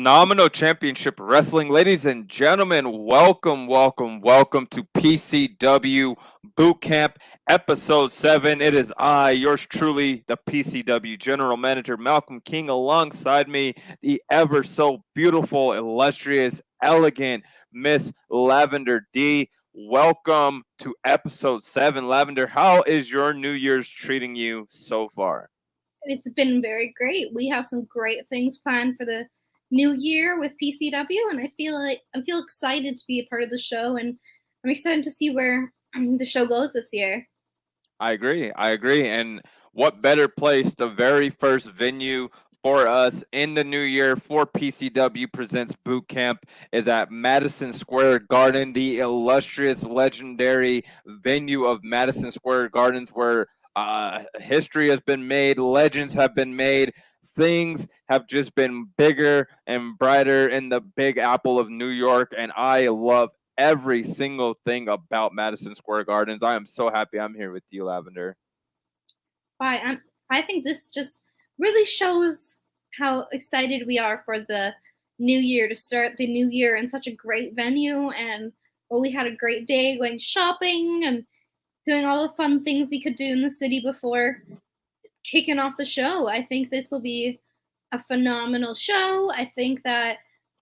Phenomenal Championship Wrestling. Ladies and gentlemen, welcome to PCW Boot Camp Episode 7. It is I, yours truly, the PCW General Manager, Malcolm King, alongside me, the ever so beautiful, illustrious, elegant Miss Lavender D. Welcome to Episode 7. Lavender, how is your New Year's treating you so far? It's been very great. We have some great things planned for the new year with PCW, and I feel excited to be a part of the show, and I'm excited to see where the show goes this year. I agree. And what better place, the very first venue for us in the new year for PCW Presents Boot Camp is at Madison Square Garden, the illustrious, legendary venue of Madison Square Gardens, where history has been made, legends have been made, things have just been bigger and brighter in the Big Apple of New York, and I love every single thing about Madison Square Gardens. I am so happy I'm here with you, Lavender. I think this just really shows how excited we are for the new year, to start the new year in such a great venue. And we had a great day going shopping and doing all the fun things we could do in the city before kicking off the show. I think this will be a phenomenal show. I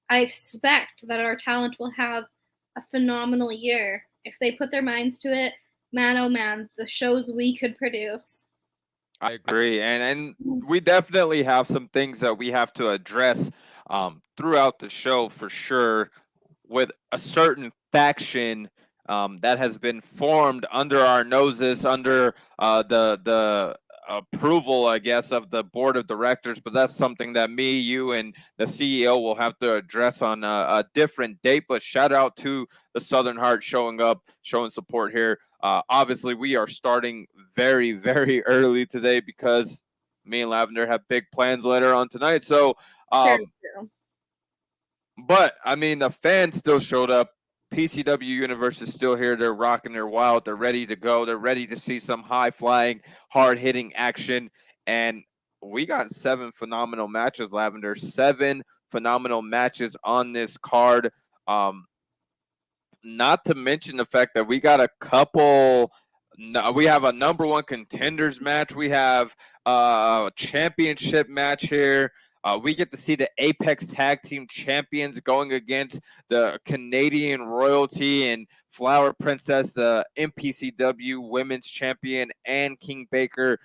expect that our talent will have a phenomenal year. If they put their minds to it, man, oh man, the shows we could produce. I agree, and we definitely have some things that we have to address throughout the show for sure. With a certain faction that has been formed under our noses, under the approval, I guess, of the board of directors. But that's something that me, you, and the CEO will have to address on a different date. But shout out to the Southern Heart showing up, showing support here. Obviously, we are starting very, very early today because me and Lavender have big plans later on tonight. So, Very true. but I mean, the fans still showed up. PCW Universe is still here. They're rocking their wild. They're ready to go. They're ready to see some high flying, hard hitting action. And we got 7 phenomenal matches, Lavender. 7 phenomenal matches on this card. Not to mention the fact that we got a couple. We have a number 1 contenders match. We have a championship match here. We get to see the Apex Tag Team Champions going against the Canadian Royalty and Flower Princess, the MPCW Women's Champion, and King Baker.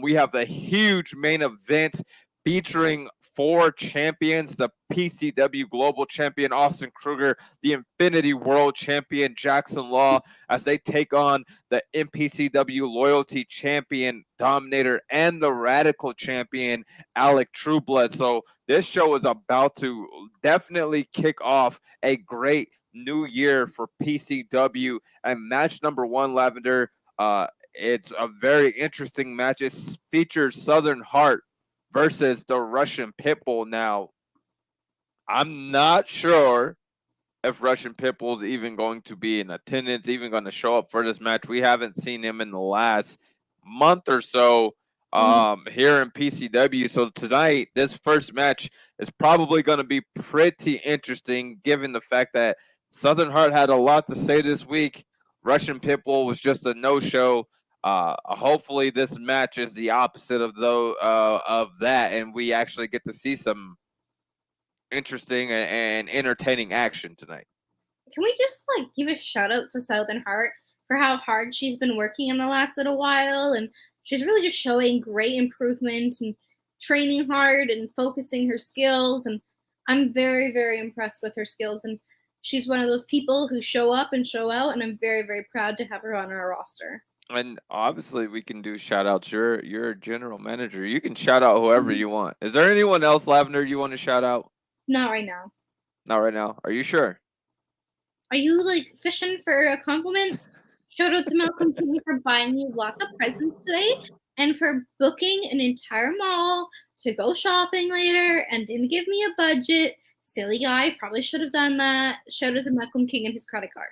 We have the huge main event featuring 4 champions: the PCW Global Champion Austin Kruger, the Infinity World Champion Jackson Law, as they take on the MPCW Loyalty Champion Dominator and the Radical Champion Alec Trueblood. So this show is about to definitely kick off a great new year for PCW. And match number 1, Lavender, it's a very interesting match. It features Southern Heart versus the Russian Pitbull. Now, I'm not sure if Russian Pitbull's even going to be in attendance, even going to show up for this match. We haven't seen him in the last month or so here in PCW. So tonight, this first match is probably going to be pretty interesting, given the fact that Southern Heart had a lot to say this week. Russian Pitbull was just a no-show. Hopefully, this match is the opposite of that, and we actually get to see some interesting and entertaining action tonight. Can we just give a shout out to Southern Heart for how hard she's been working in the last little while, and she's really just showing great improvement and training hard and focusing her skills, and I'm very, very impressed with her skills, and she's one of those people who show up and show out, and I'm very, very proud to have her on our roster. And obviously, we can do shout outs. You're a general manager. You can shout out whoever you want. Is there anyone else, Lavender, you want to shout out? Not right now. Not right now. Are you sure? Are you fishing for a compliment? Shout out to Malcolm King for buying me lots of presents today and for booking an entire mall to go shopping later and didn't give me a budget. Silly guy, probably should have done that. Shout out to Malcolm King and his credit card.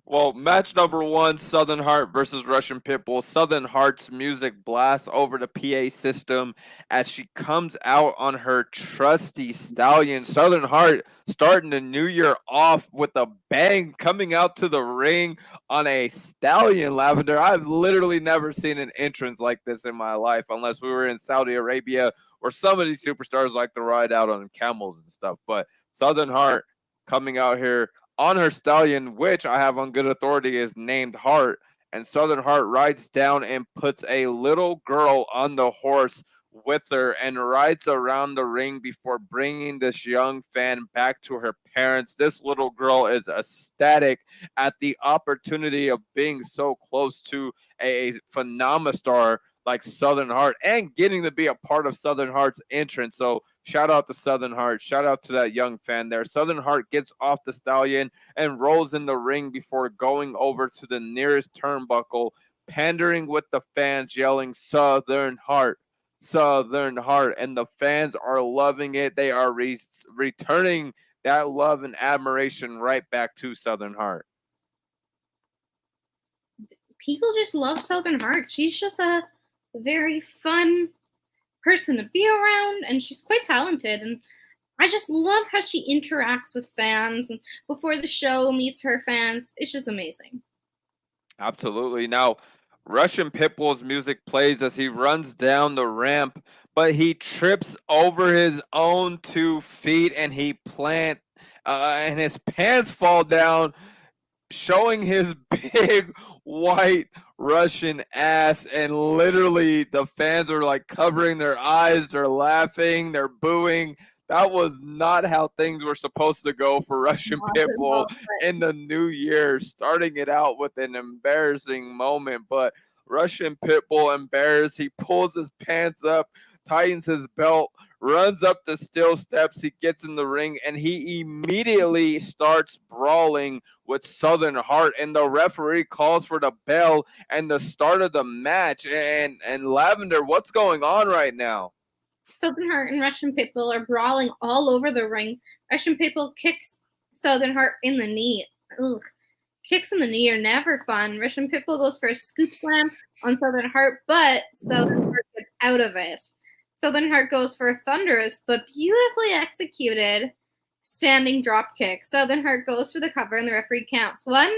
Well, match number one, Southern Heart versus Russian Pitbull. Southern Heart's music blasts over the PA system as she comes out on her trusty stallion. Southern Heart starting the new year off with a bang, coming out to the ring on a stallion, Lavender. I've literally never seen an entrance like this in my life, unless we were in Saudi Arabia, where some of these superstars like to ride out on camels and stuff. But Southern Heart coming out here on her stallion, which I have on good authority is named Heart. And Southern Heart rides down and puts a little girl on the horse with her and rides around the ring before bringing this young fan back to her parents. This little girl is ecstatic at the opportunity of being so close to a phenomenal star like Southern Heart and getting to be a part of Southern Heart's entrance. So shout out to Southern Heart. Shout out to that young fan there. Southern Heart gets off the stallion and rolls in the ring before going over to the nearest turnbuckle, pandering with the fans, yelling Southern Heart, Southern Heart. And the fans are loving it. They are returning that love and admiration right back to Southern Heart. People just love Southern Heart. She's just a very fun person to be around, and she's quite talented, and I just love how she interacts with fans and before the show meets her fans. It's just amazing. Absolutely. Now, Russian Pitbull's music plays as he runs down the ramp, but he trips over his own 2 feet and and his pants fall down, showing his big white Russian ass. And literally, the fans are like covering their eyes, they're laughing, they're booing. That was not how things were supposed to go for Russian Pitbull in the new year, starting it out with an embarrassing moment. But Russian Pitbull embarrassed. He pulls his pants up, tightens his belt, runs up the steel steps. He gets in the ring, and he immediately starts brawling with Southern Heart. And the referee calls for the bell and the start of the match. And Lavender, what's going on right now? Southern Heart and Russian Pitbull are brawling all over the ring. Russian Pitbull kicks Southern Heart in the knee. Ugh. Kicks in the knee are never fun. Russian Pitbull goes for a scoop slam on Southern Heart, but Southern Heart gets out of it. Southern Heart goes for a thunderous but beautifully executed standing drop kick. Southern Heart goes for the cover, and the referee counts. 1,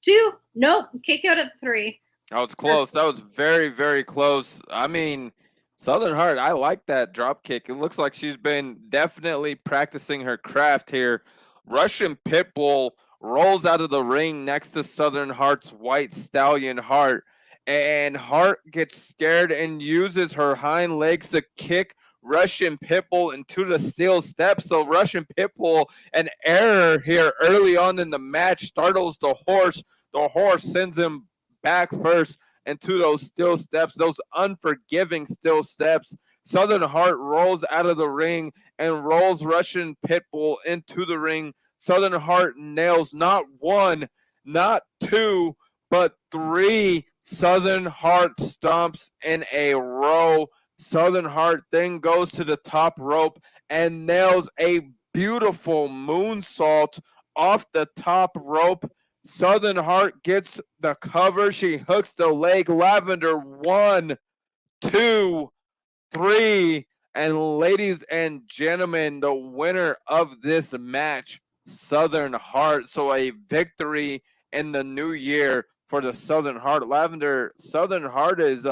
2, nope, kick out at 3. That was close. That was very, very close. I mean, Southern Heart, I like that drop kick. It looks like she's been definitely practicing her craft here. Russian Pitbull rolls out of the ring next to Southern Heart's white stallion Heart, and Heart gets scared and uses her hind legs to kick Russian Pitbull into the steel steps. So Russian Pitbull, an error here early on in the match, startles the horse. The horse sends him back first into those steel steps, those unforgiving steel steps. Southern Heart rolls out of the ring and rolls Russian Pitbull into the ring. Southern Heart nails not 1, not 2, but 3 Southern Heart stomps in a row. Southern Heart then goes to the top rope and nails a beautiful moonsault off the top rope. Southern Heart gets the cover. She hooks the leg. Lavender, 1, 2, 3. And ladies and gentlemen, the winner of this match, Southern Heart. So a victory in the new year for the Southern Heart. Lavender, Southern Heart is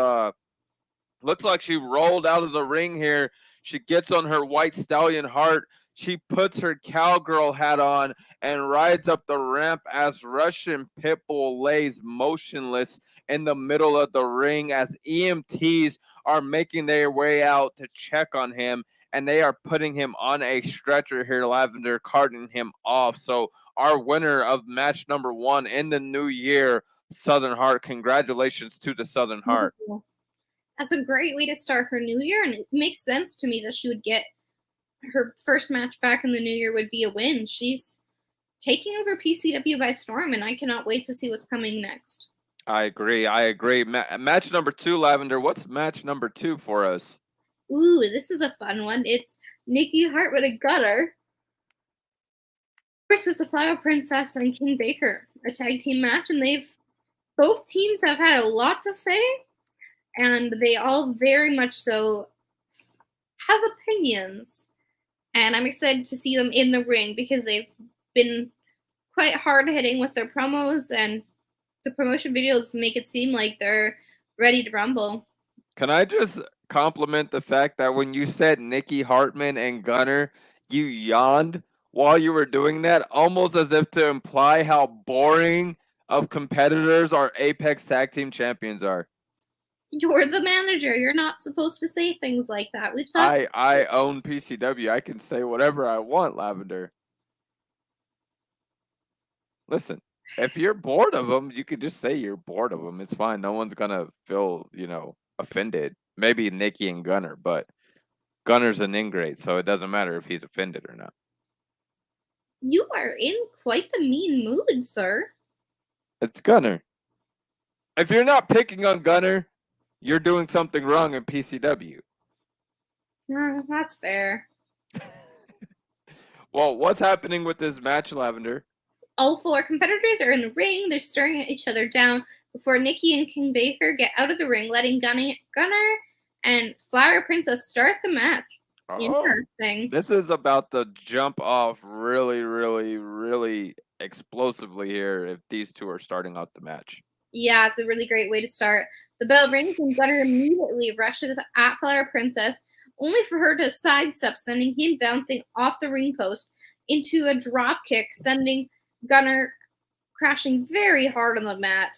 looks like she rolled out of the ring here. She gets on her white stallion Heart. She puts her cowgirl hat on and rides up the ramp as Russian Pitbull lays motionless in the middle of the ring as EMTs are making their way out to check on him, and they are putting him on a stretcher here, Lavender, carting him off. So our winner of match number 1 in the new year, Southern Heart. Congratulations to the Southern Heart. That's a great way to start her new year, and it makes sense to me that she would get her first match back in the new year would be a win. She's taking over PCW by storm, and I cannot wait to see what's coming next. I agree. Match number 2, Lavender. What's match number 2 for us? Ooh, this is a fun one. It's Niki Hartman and Gunner versus the Flower Princess and King Baker, a tag team match, and both teams have had a lot to say, and they all very much so have opinions. And I'm excited to see them in the ring because they've been quite hard-hitting with their promos, and the promotion videos make it seem like they're ready to rumble. Can I just compliment the fact that when you said Niki, Hartman, and Gunner, you yawned while you were doing that, almost as if to imply how boring of competitors our Apex Tag Team Champions are. You're the manager. You're not supposed to say things like that. We've talked. I own PCW. I can say whatever I want, Lavender. Listen, if you're bored of them, you could just say you're bored of them. It's fine. No one's gonna feel, offended. Maybe Niki and Gunner, but Gunner's an ingrate, so it doesn't matter if he's offended or not. You are in quite the mean mood, sir. It's Gunner. If you're not picking on Gunner, you're doing something wrong in PCW. That's fair. Well, what's happening with this match, Lavender? All 4 competitors are in the ring. They're staring at each other down before Niki and King Baker get out of the ring, letting Gunner and Flower Princess start the match. Interesting. This is about to jump off really, really, really explosively here if these two are starting out the match. Yeah, it's a really great way to start. The bell rings and Gunner immediately rushes at Flower Princess, only for her to sidestep, sending him bouncing off the ring post into a drop kick, sending Gunner crashing very hard on the mat.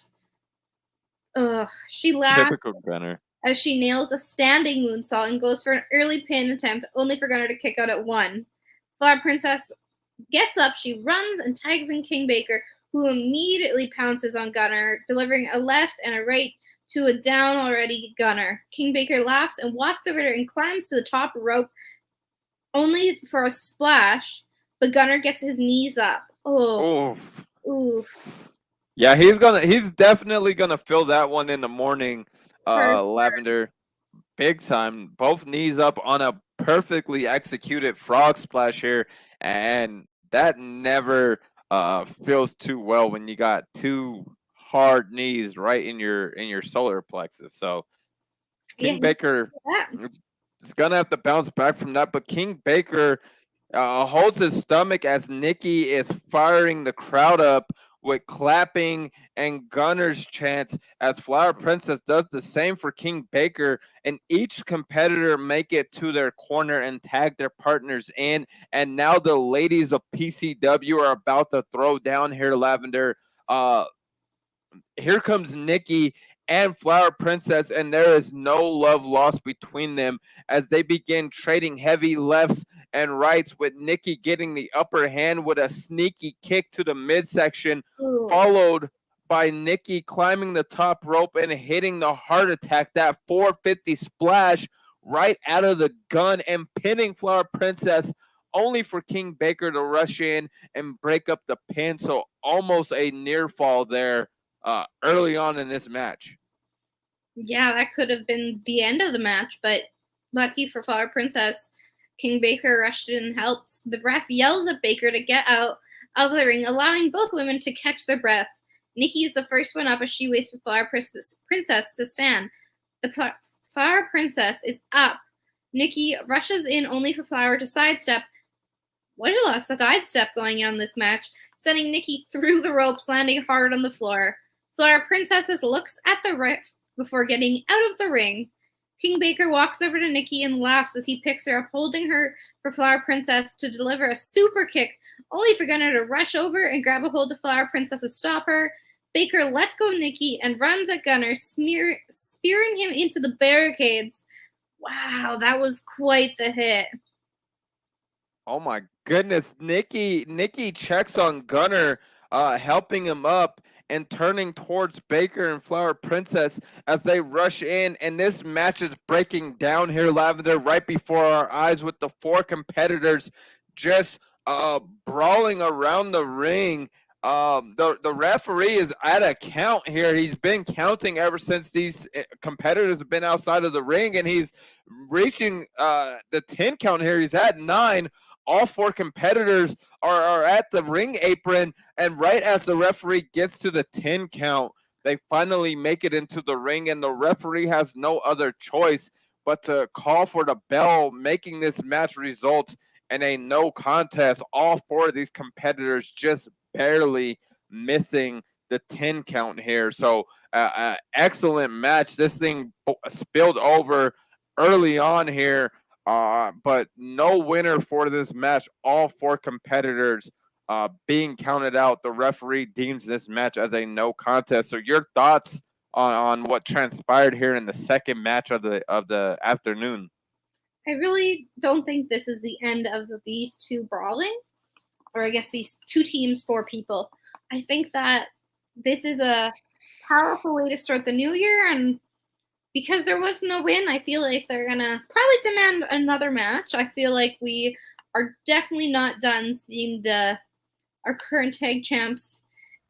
She laughs. Typical Gunner. As she nails a standing moonsault and goes for an early pin attempt, only for Gunner to kick out at 1. Flower Princess gets up, she runs and tags in King Baker, who immediately pounces on Gunner, delivering a left and a right to a down already Gunner. King Baker laughs and walks over to and climbs to the top rope, only for a splash, but Gunner gets his knees up. Oof. Yeah, he's definitely gonna feel that one in the morning. Lavender, big time. Both knees up on a perfectly executed frog splash here, and that never feels too well when you got 2 hard knees right in your solar plexus. So King Baker is gonna have to bounce back from that, but King Baker holds his stomach as Niki is firing the crowd up with clapping and Gunner's chants as Flower Princess does the same for King Baker, and each competitor make it to their corner and tag their partners in, and now the ladies of PCW are about to throw down here, Lavender. Here comes Niki and Flower Princess, and there is no love lost between them as they begin trading heavy lefts and rights, with Niki getting the upper hand with a sneaky kick to the midsection, followed by Niki climbing the top rope and hitting the heart attack, that 450 splash right out of the gun and pinning Flower Princess, only for King Baker to rush in and break up the pin. So almost a near fall there early on in this match. Yeah, that could have been the end of the match, but lucky for Flower Princess, King Baker rushed in and helped. The ref yells at Baker to get out of the ring, allowing both women to catch their breath. Niki is the first one up as she waits for Flower Princess to stand. The Flower Princess is up. Niki rushes in only for Flower to sidestep. What a lot of sidestep going on in this match, sending Niki through the ropes, landing hard on the floor. Flower Princess looks at the ref before getting out of the ring. King Baker walks over to Niki and laughs as he picks her up, holding her for Flower Princess to deliver a super kick, only for Gunner to rush over and grab a hold of Flower Princess to stop her. Baker lets go of Niki and runs at Gunner, spearing him into the barricades. Wow, that was quite the hit. Oh my goodness. Niki checks on Gunner, helping him up and turning towards Baker and Flower Princess as they rush in. And this match is breaking down here, Lavender, right before our eyes, with the 4 competitors just brawling around the ring. The referee is at a count here. He's been counting ever since these competitors have been outside of the ring, and he's reaching the 10 count here. He's at 9. all 4 competitors are at the ring apron, and right as the referee gets to the 10 count, they finally make it into the ring, and the referee has no other choice but to call for the bell, making this match result in a no contest. All 4 of these competitors just barely missing the 10 count here. So excellent match. This thing spilled over early on here, but no winner for this match. All 4 competitors being counted out. The referee deems this match as a no contest. So your thoughts on what transpired here in the second match of the afternoon? I really don't think this is the end of these two brawling, or I guess these 2 teams, 4 people. I think that this is a powerful way to start the new year, and because there was no win, I feel like they're gonna probably demand another match. I feel like we are definitely not done seeing our current tag champs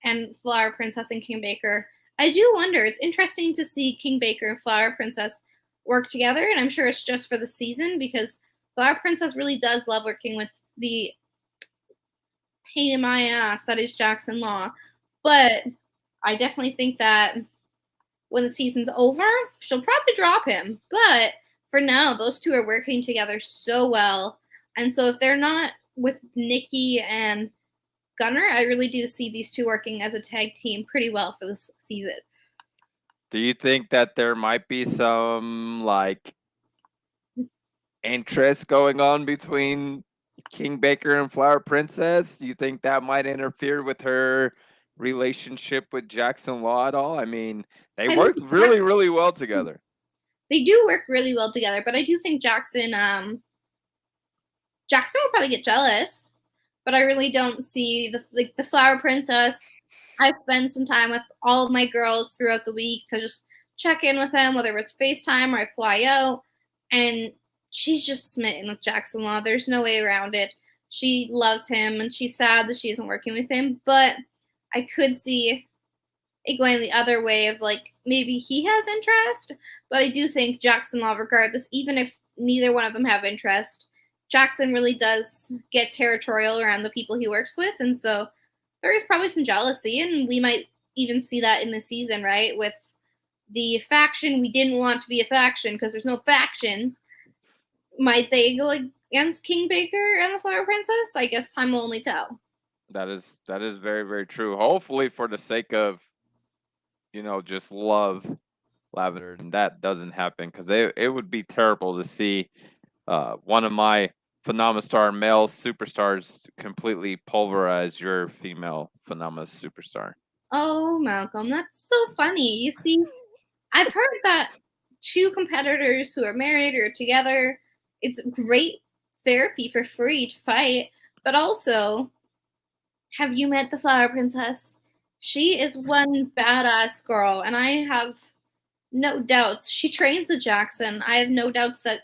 and Flower Princess and King Baker. I do wonder, it's interesting to see King Baker and Flower Princess work together, and I'm sure it's just for the season because Flower Princess really does love working with the pain in my ass that is Jackson Law. But I definitely think that when the season's over, she'll probably drop him. But for now, those 2 are working together so well. And so if they're not with Niki and Gunner, I really do see these 2 working as a tag team pretty well for this season. Do you think that there might be some like interest going on between King Baker and Flower Princess? Do you think that might interfere with her relationship with Jackson Law at all? I mean, they worked really, really well together. They do work really well together, but I do think Jackson will probably get jealous. But I really don't see the Flower Princess. I spend some time with all of my girls throughout the week to just check in with them, whether it's FaceTime or I fly out. And she's just smitten with Jackson Law. There's no way around it. She loves him, and she's sad that she isn't working with him. But I could see it going the other way of like maybe he has interest. But I do think Jackson Law, regardless, even if neither one of them have interest, Jackson really does get territorial around the people he works with. And so there is probably some jealousy, and we might even see that in the season, right? With the faction we didn't want to be a faction because there's no factions. Might they go against King Baker and the Flower Princess? I guess time will only tell. That is very, very true. Hopefully, for the sake of, just love, Lavender, and that doesn't happen, because it would be terrible to see one of my Phenomastar male superstars completely pulverize your female Phenomena superstar. Oh, Malcolm, that's so funny. You see, I've heard that 2 competitors who are married or together, it's great therapy for free to fight. But also, have you met the Flower Princess? She is one badass girl, and I have no doubts. She trains with Jackson. I have no doubts that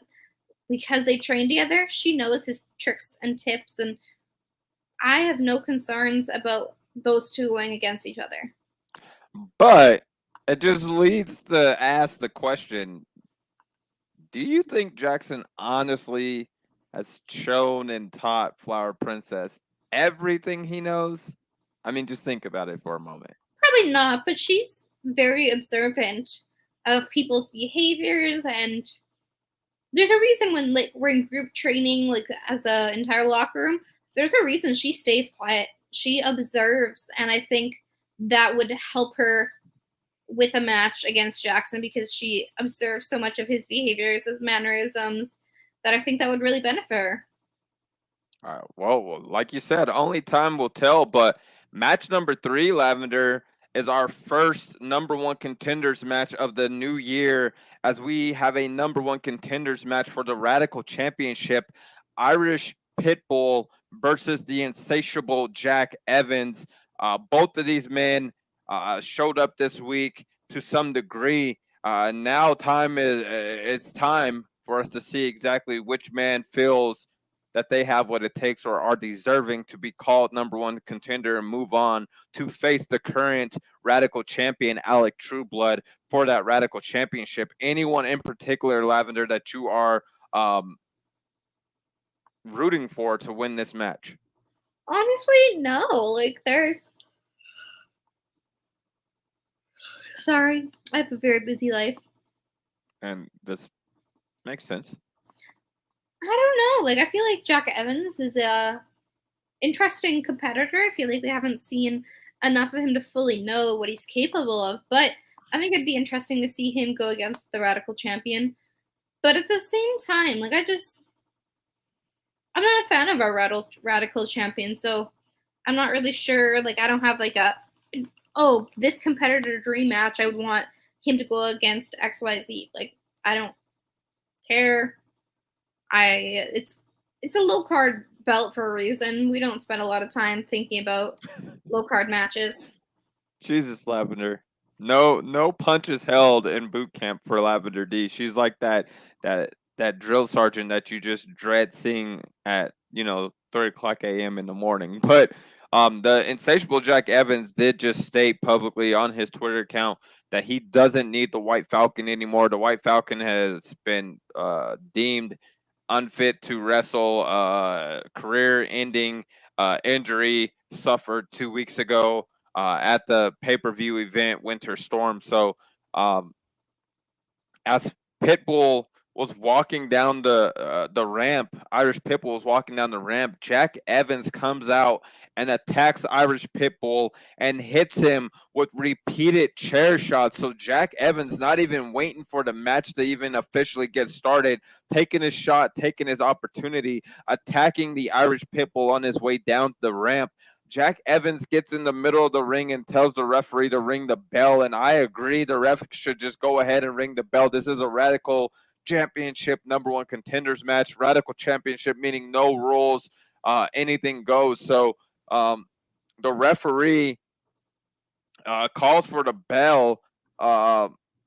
because they train together, she knows his tricks and tips, and I have no concerns about those 2 going against each other. But it just leads to ask the question, do you think Jackson honestly has shown and taught Flower Princess everything he knows? I mean, just think about it for a moment. Probably not, but she's very observant of people's behaviors, and there's a reason when we're in group training, like as an entire locker room, there's a reason she stays quiet. She observes, and I think that would help her with a match against Jackson because she observes so much of his behaviors, his mannerisms, that I think that would really benefit her. All right. Well, like you said, only time will tell, but match number 3, Lavender, is our first number 1 contenders match of the new year, as we have a number 1 contenders match for the Radical Championship. Irish Pitbull versus the Insatiable Jack Evans. Both of these men showed up this week to some degree. Now it's time for us to see exactly which man feels that they have what it takes or are deserving to be called number 1 contender and move on to face the current Radical Champion, Alec Trueblood, for that Radical Championship. Anyone in particular, Lavender, that you are rooting for to win this match? Honestly, no. Like, Sorry, I have a very busy life. And this makes sense. I don't know. Like, I feel like Jack Evans is a interesting competitor. I feel like we haven't seen enough of him to fully know what he's capable of, but I think it'd be interesting to see him go against the Radical Champion. But at the same time, like, I'm not a fan of our Radical Champion, so I'm not really sure. Like, I don't have like this competitor dream match. I would want him to go against XYZ. Like, I don't care. It's a low card belt for a reason. We don't spend a lot of time thinking about low card matches. Jesus, Lavender. No punches held in boot camp for Lavender D. She's like that drill sergeant that you just dread seeing at 3:00 a.m. in the morning. But the insatiable Jack Evans did just state publicly on his Twitter account that he doesn't need the White Falcon anymore. The White Falcon has been deemed unfit to wrestle, career-ending injury suffered 2 weeks ago at the pay-per-view event Winter Storm. So as Pitbull was walking down the ramp, Irish Pitbull was walking down the ramp, Jack Evans comes out and attacks Irish Pitbull and hits him with repeated chair shots. So Jack Evans not even waiting for the match to even officially get started, taking his shot, taking his opportunity, attacking the Irish Pitbull on his way down the ramp. Jack Evans gets in the middle of the ring and tells the referee to ring the bell, and I agree the ref should just go ahead and ring the bell. This is a Radical Championship #1 contenders match. Radical Championship meaning no rules, anything goes. So the referee calls for the bell,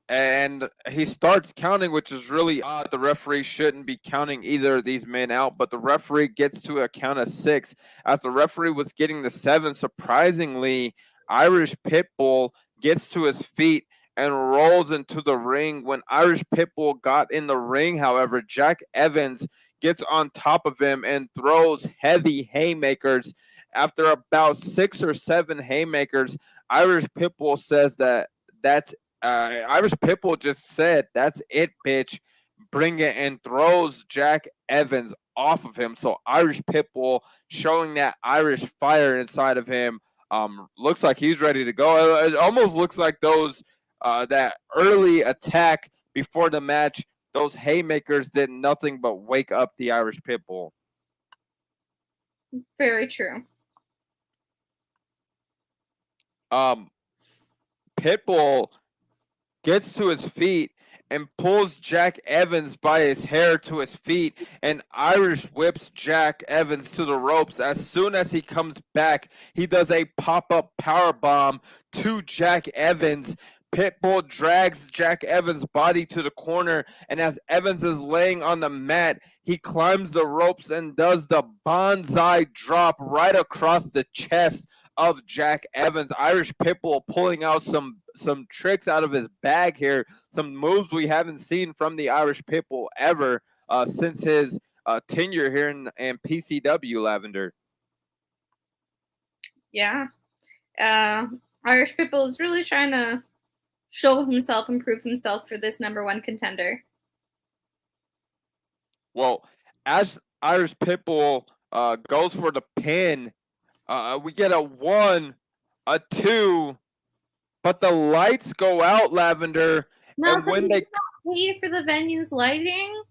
and he starts counting, which is really odd. The referee shouldn't be counting either of these men out, but the referee gets to a count of 6. As the referee was getting the 7, surprisingly, Irish Pitbull gets to his feet and rolls into the ring. When Irish Pitbull got in the ring, however, Jack Evans gets on top of him and throws heavy haymakers. After about 6 or 7 haymakers, Irish Pitbull says that's Irish Pitbull just said, "That's it, bitch. Bring it," and throws Jack Evans off of him. So Irish Pitbull showing that Irish fire inside of him. Looks like he's ready to go. It almost looks like those that early attack before the match. Those haymakers did nothing but wake up the Irish Pitbull. Very true. Pitbull gets to his feet and pulls Jack Evans by his hair to his feet, and Irish whips Jack Evans to the ropes. As soon as he comes back, he does a pop-up powerbomb to Jack Evans. Pitbull drags Jack Evans' body to the corner, and as Evans is laying on the mat, he climbs the ropes and does the bonsai drop right across the chest of Jack Evans. Irish Pitbull pulling out some tricks out of his bag here, some moves we haven't seen from the Irish Pitbull ever since his tenure here in PCW, Lavender. Yeah. Irish Pitbull is really trying to show himself and prove himself for this #1 contender. Well, as Irish Pitbull goes for the pin, we get a 1, a 2, but the lights go out, Lavender. No, and when they pay for the venue's lighting,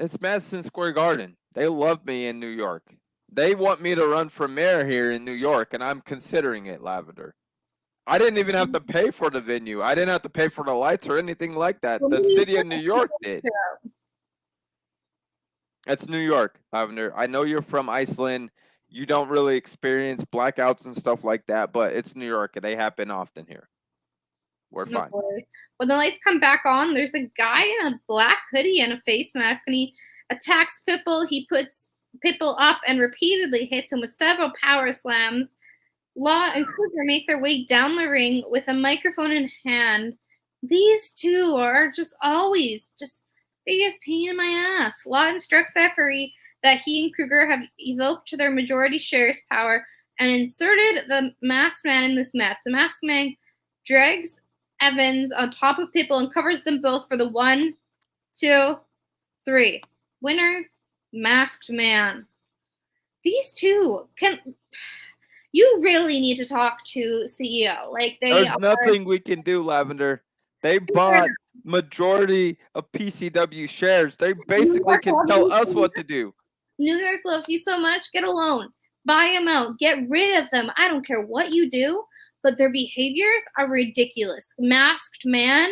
it's Madison Square Garden. They love me in New York. They want me to run for mayor here in New York, and I'm considering it, Lavender. I didn't even have to pay for the venue. I didn't have to pay for the lights or anything like that. The city of New York did. It's New York, Lavender. I know you're from Iceland. You don't really experience blackouts and stuff like that, but it's New York, and they happen often here. We're fine. When the lights come back on, there's a guy in a black hoodie and a face mask, and he attacks Pitbull. He puts Pitbull up and repeatedly hits him with several power slams. Law and Kruger make their way down the ring with a microphone in hand. These two are just always just biggest pain in my ass. Law instructs the referee that he and Kruger have evoked their majority shares power and inserted the Masked Man in this match. The Masked Man drags Evans on top of Pitbull and covers them both for the 1, 2, 3. Winner, Masked Man. These two you really need to talk to CEO. Like there's nothing we can do, Lavender. They bought majority of PCW shares. They basically can tell us what to do. New York loves you so much. Get a loan. Buy them out. Get rid of them. I don't care what you do, but their behaviors are ridiculous. Masked Man?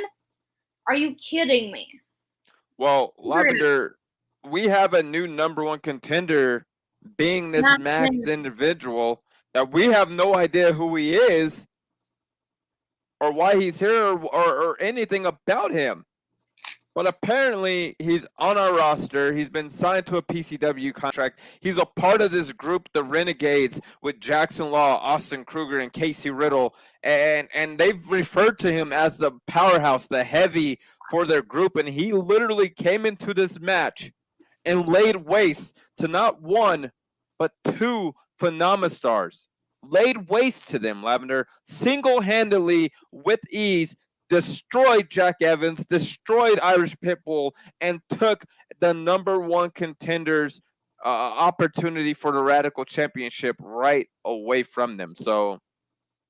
Are you kidding me? Well, Lavender, we have a new #1 contender being this masked individual that we have no idea who he is or why he's here or anything about him. But apparently he's on our roster. He's been signed to a PCW contract. He's a part of this group, the Renegades, with Jackson Law, Austin Kruger, and Casey Riddle. And they've referred to him as the powerhouse, the heavy for their group. And he literally came into this match and laid waste to not one, but 2 Phenomastars. Laid waste to them, Lavender, single-handedly with ease. Destroyed Jack Evans, destroyed Irish Pitbull, and took the #1 contender's opportunity for the Radical Championship right away from them. So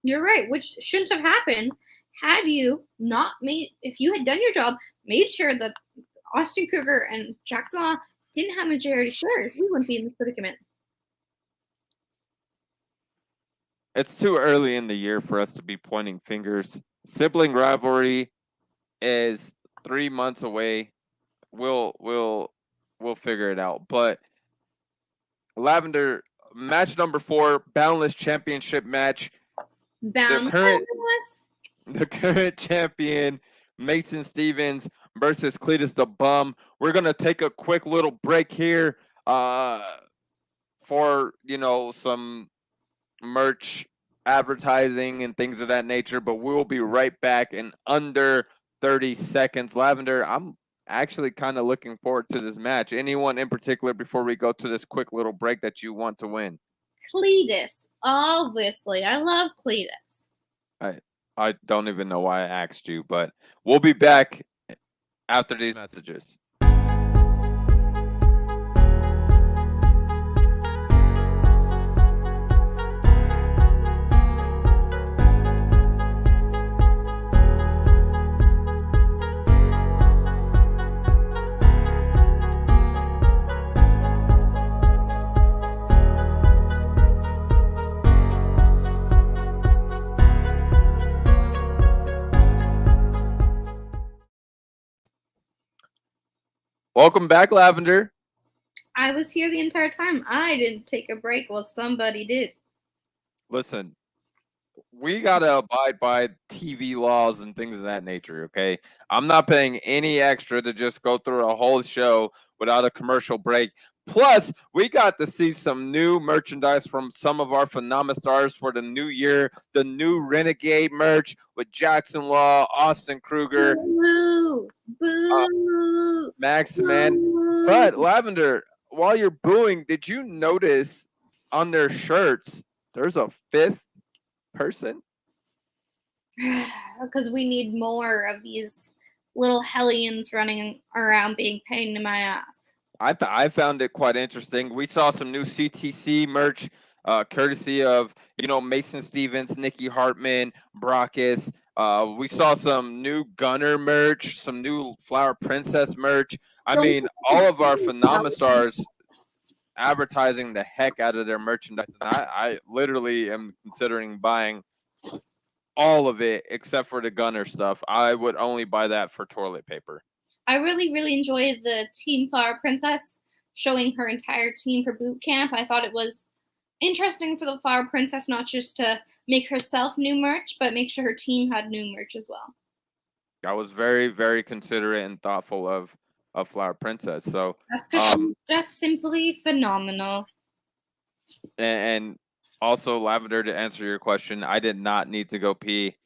you're right, which shouldn't have happened had you not made, if you had done your job, made sure that Austin Kruger and Jackson Law didn't have majority shares, we wouldn't be in this predicament. It's too early in the year for us to be pointing fingers. Sibling rivalry is 3 months away. We'll figure it out. But Lavender, match number 4, Boundless Championship match. The current champion, Mason Stevens versus Cletus the Bum. We're gonna take a quick little break here for some merch advertising and things of that nature, but we'll be right back in under 30 seconds. Lavender, I'm actually kind of looking forward to this match. Anyone in particular before we go to this quick little break that you want to win? Cletus, obviously. I love Cletus. I don't even know why I asked you, but we'll be back after these messages. Welcome back, Lavender. I was here the entire time. I didn't take a break. Well, somebody did. Listen, we got to abide by TV laws and things of that nature, okay? I'm not paying any extra to just go through a whole show without a commercial break. Plus, we got to see some new merchandise from some of our Phenomastars for the new year. The new Renegade merch with Jackson Law, Austin Kruger, Max Man. But Lavender, while you're booing, did you notice on their shirts there's a 5th person? Because we need more of these little hellions running around being pain in my ass. I found it quite interesting. We saw some new CTC merch, courtesy of Mason Stevens, Niki Hartman, Brockus. We saw some new Gunner merch, some new Flower Princess merch. I mean, all of our Phenomastars advertising the heck out of their merchandise, and I literally am considering buying all of it except for the Gunner stuff. I would only buy that for toilet paper. I really, really enjoyed the Team Flower Princess showing her entire team for boot camp. I thought it was interesting for the Flower Princess not just to make herself new merch, but make sure her team had new merch as well. I was very, very considerate and thoughtful of Flower Princess. So that's just simply phenomenal. And also, Lavender, to answer your question, I did not need to go pee.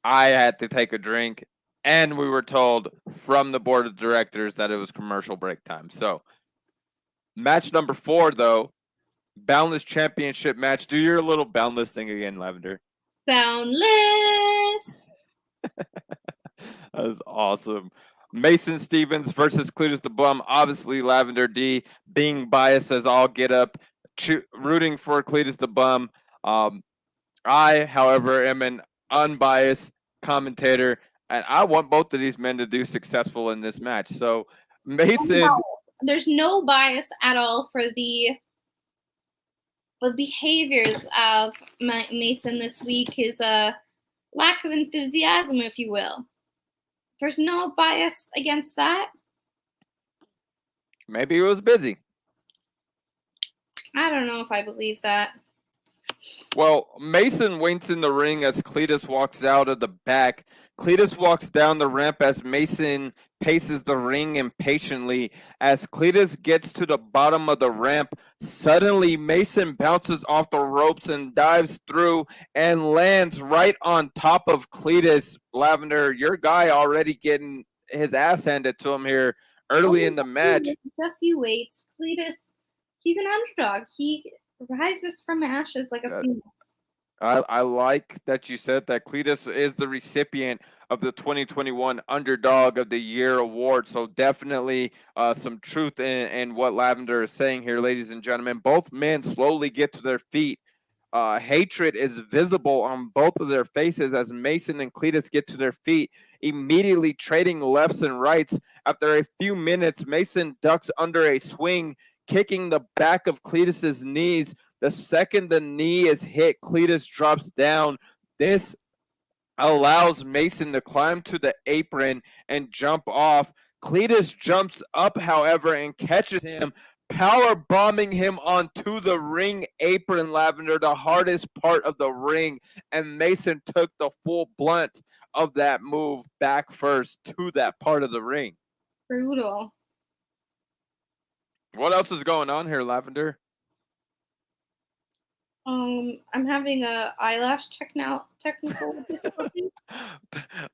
I had to take a drink. And we were told from the board of directors that it was commercial break time. So Match number 4, though. Boundless Championship match. Do your little Boundless thing again, Lavender. Boundless. That was awesome. Mason Stevens versus Cletus the Bum. Obviously, Lavender D being biased as all get up, rooting for Cletus the Bum. I, however, am an unbiased commentator, and I want both of these men to do successful in this match. So, Mason. There's no bias at all for the behaviors of Mason this week. His lack of enthusiasm, if you will. There's no bias against that. Maybe he was busy. I don't know if I believe that. Well, Mason waits in the ring as Cletus walks out of the back. Cletus walks down the ramp as Mason paces the ring impatiently. As Cletus gets to the bottom of the ramp, suddenly Mason bounces off the ropes and dives through and lands right on top of Cletus. Lavender, your guy already getting his ass handed to him here early in the match. Just you wait. Cletus, he's an underdog. He rises from ashes like a phoenix. I like that you said that Cletus is the recipient of the 2021 Underdog of the Year award. So definitely some truth in what Lavender is saying here, ladies and gentlemen. Both men slowly get to their feet. Hatred is visible on both of their faces as Mason and Cletus get to their feet, immediately trading lefts and rights. After a few minutes, Mason ducks under a swing, kicking the back of Cletus's knees. The second the knee is hit, Cletus drops down. This allows Mason to climb to the apron and jump off. Cletus jumps up, however, and catches him, power bombing him onto the ring apron, Lavender, the hardest part of the ring. And Mason took the full blunt of that move back first to that part of the ring. Brutal. What else is going on here, Lavender? I'm having a eyelash technical difficulty.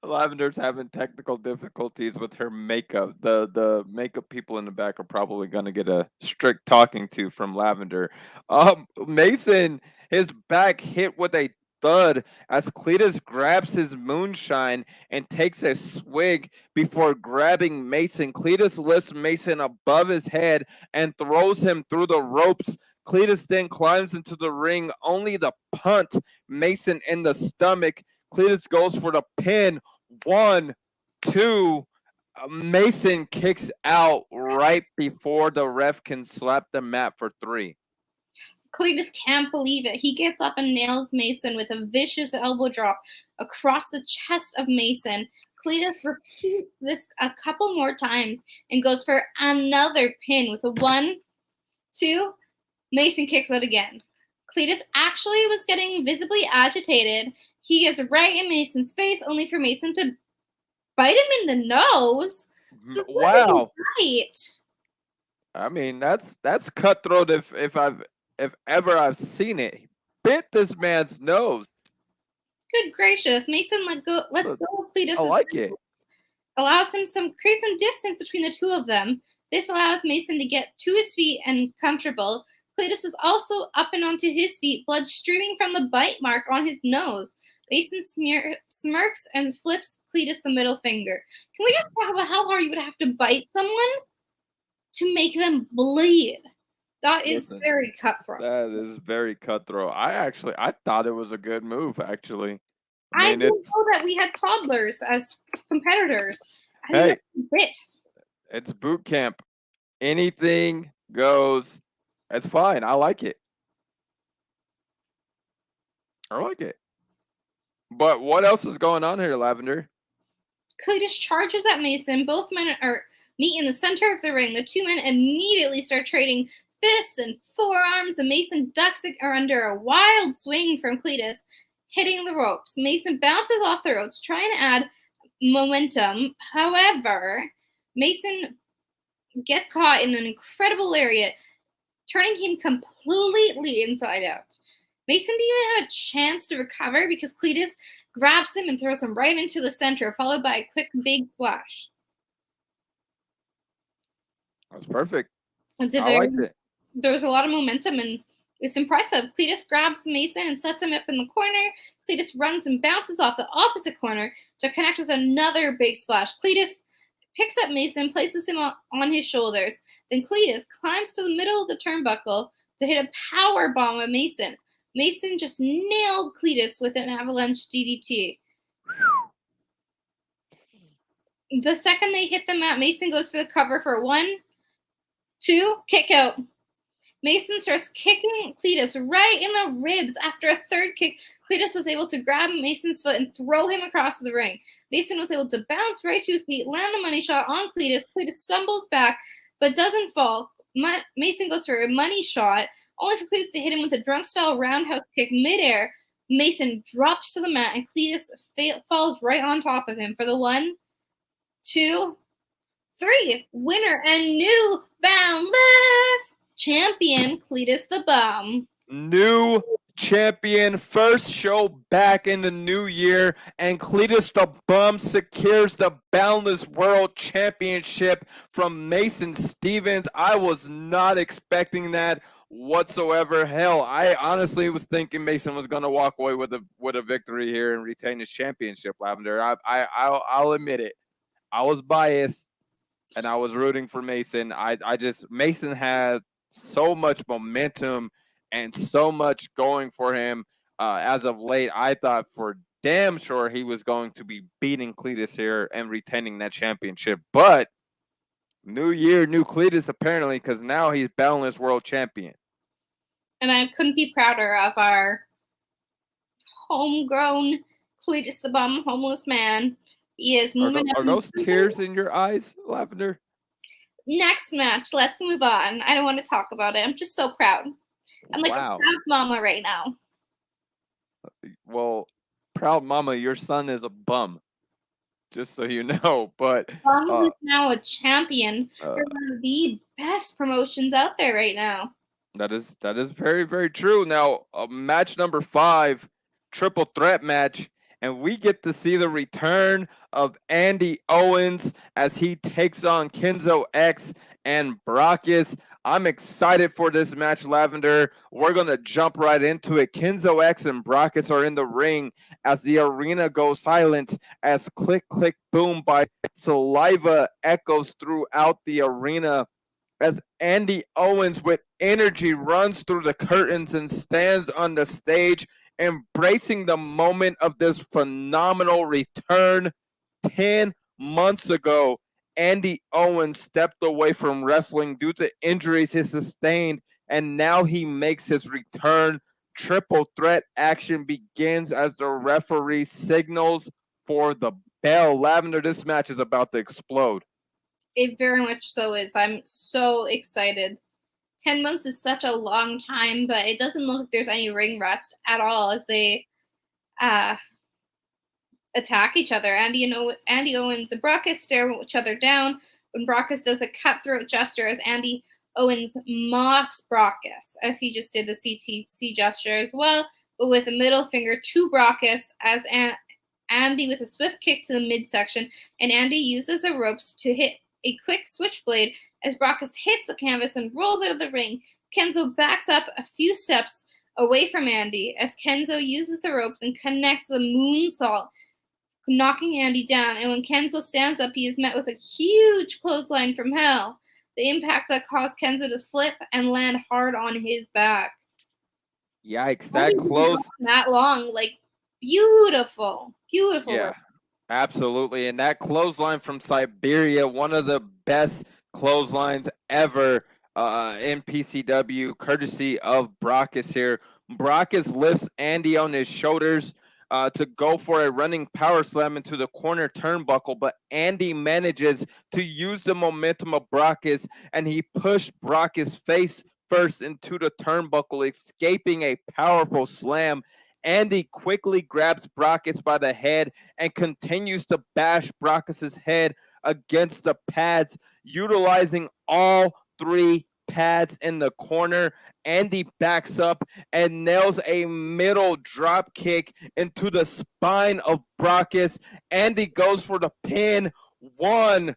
Lavender's having technical difficulties with her makeup. The makeup people in the back are probably going to get a strict talking to from Lavender. Mason, his back hit with a thud as Cletus grabs his moonshine and takes a swig before grabbing Mason. Cletus lifts Mason above his head and throws him through the ropes. Cletus then climbs into the ring, only to punt Mason in the stomach. Cletus goes for the pin. 1, 2. Mason kicks out right before the ref can slap the mat for 3. Cletus can't believe it. He gets up and nails Mason with a vicious elbow drop across the chest of Mason. Cletus repeats this a couple more times and goes for another pin with a 1, 2. Mason kicks out again. Cletus actually was getting visibly agitated. He gets right in Mason's face, only for Mason to bite him in the nose. Wow! Right. I mean, that's cutthroat. If ever I've seen it, he bit this man's nose. Good gracious, Mason let's go of Cletus. I like it. Allows him create some distance between the two of them. This allows Mason to get to his feet and comfortable. Cletus is also up and onto his feet, blood streaming from the bite mark on his nose. Mason smirks and flips Cletus the middle finger. Can we just talk about how hard you would have to bite someone to make them bleed? That is very cutthroat. That is very cutthroat. I thought it was a good move, actually. I didn't know that we had toddlers as competitors. Hey, it's boot camp. Anything goes. It's fine. I like it. But what else is going on here, Lavender? Cletus charges at Mason. Both men meet in the center of the ring. The two men immediately start trading fists and forearms, and Mason ducks under a wild swing from Cletus, hitting the ropes. Mason bounces off the ropes, trying to add momentum. However, Mason gets caught in an incredible lariat, turning him completely inside out. Mason didn't even have a chance to recover because Cletus grabs him and throws him right into the center, followed by a quick big splash. That was perfect. I liked it. There's a lot of momentum and it's impressive. Cletus grabs Mason and sets him up in the corner. Cletus runs and bounces off the opposite corner to connect with another big splash. Cletus picks up Mason, places him on his shoulders. Then Cletus climbs to the middle of the turnbuckle to hit a power bomb at Mason. Mason just nailed Cletus with an avalanche DDT. The second they hit the mat, Mason goes for the cover for 1, 2, kick out. Mason starts kicking Cletus right in the ribs. After a third kick, Cletus was able to grab Mason's foot and throw him across the ring. Mason was able to bounce right to his feet, land the money shot on Cletus. Cletus stumbles back, but doesn't fall. Mason goes for a money shot, only for Cletus to hit him with a drunk-style roundhouse kick midair. Mason drops to the mat, and Cletus falls right on top of him for the 1, 2, 3. Winner and new Boundless Champion, Cletus the Bum. New champion, first show back in the new year, and Cletus the Bum secures the Boundless World Championship from Mason Stevens. I was not expecting that whatsoever. Hell, I honestly was thinking Mason was going to walk away with a victory here and retain his championship, Lavender. I'll admit it. I was biased, and I was rooting for Mason. Mason had so much momentum and so much going for him as of late. I thought for damn sure he was going to be beating Cletus here and retaining that championship. But new year, new Cletus apparently, because now he's Boundless World Champion. And I couldn't be prouder of our homegrown Cletus the Bum, homeless man. He is moving up. Are those tears in your eyes, Lavender? Next match, let's move on. I don't want to talk about it. I'm just so proud. I'm like a proud mama right now. Well, proud mama, your son is a bum. Just so you know. But Bum is now a champion for one of the best promotions out there right now. That is very, very true. Now, match number 5, triple threat match. And we get to see the return of Andy Owens as he takes on Kenzo X and Brockus. I'm excited for this match, Lavender. We're going to jump right into it. Kenzo X and Brockus are in the ring as the arena goes silent as click, click, boom by saliva echoes throughout the arena as Andy Owens with energy runs through the curtains and stands on the stage, embracing the moment of this phenomenal return. 10 months ago, Andy Owens stepped away from wrestling due to injuries he sustained, and now he makes his return. Triple threat action begins as the referee signals for the bell. Lavender, this match is about to explode. It very much so is. I'm so excited. 10 months is such a long time, but it doesn't look like there's any ring rust at all as they attack each other. Andy Owens and Brockus stare each other down when Brockus does a cutthroat gesture as Andy Owens mocks Brockus, as he just did the CTC gesture as well, but with a middle finger to Brockus as Andy with a swift kick to the midsection, and Andy uses the ropes to hit a quick switchblade as Brockus hits the canvas and rolls out of the ring. Kenzo backs up a few steps away from Andy as Kenzo uses the ropes and connects the moonsault, knocking Andy down. And when Kenzo stands up, he is met with a huge clothesline from hell. The impact that caused Kenzo to flip and land hard on his back. Yikes, that close that long, like beautiful. Yeah, absolutely. And that clothesline from Siberia, one of the best clotheslines ever in PCW, courtesy of Brockus here. Brockus lifts Andy on his shoulders to go for a running power slam into the corner turnbuckle, but Andy manages to use the momentum of Brockus, and he pushed Brockus face first into the turnbuckle, escaping a powerful slam. Andy quickly grabs Brockus by the head and continues to bash Brockus's head against the pads, utilizing all 3 pads in the corner. Andy backs up and nails a middle drop kick into the spine of Brockus. Andy goes for the pin. 1,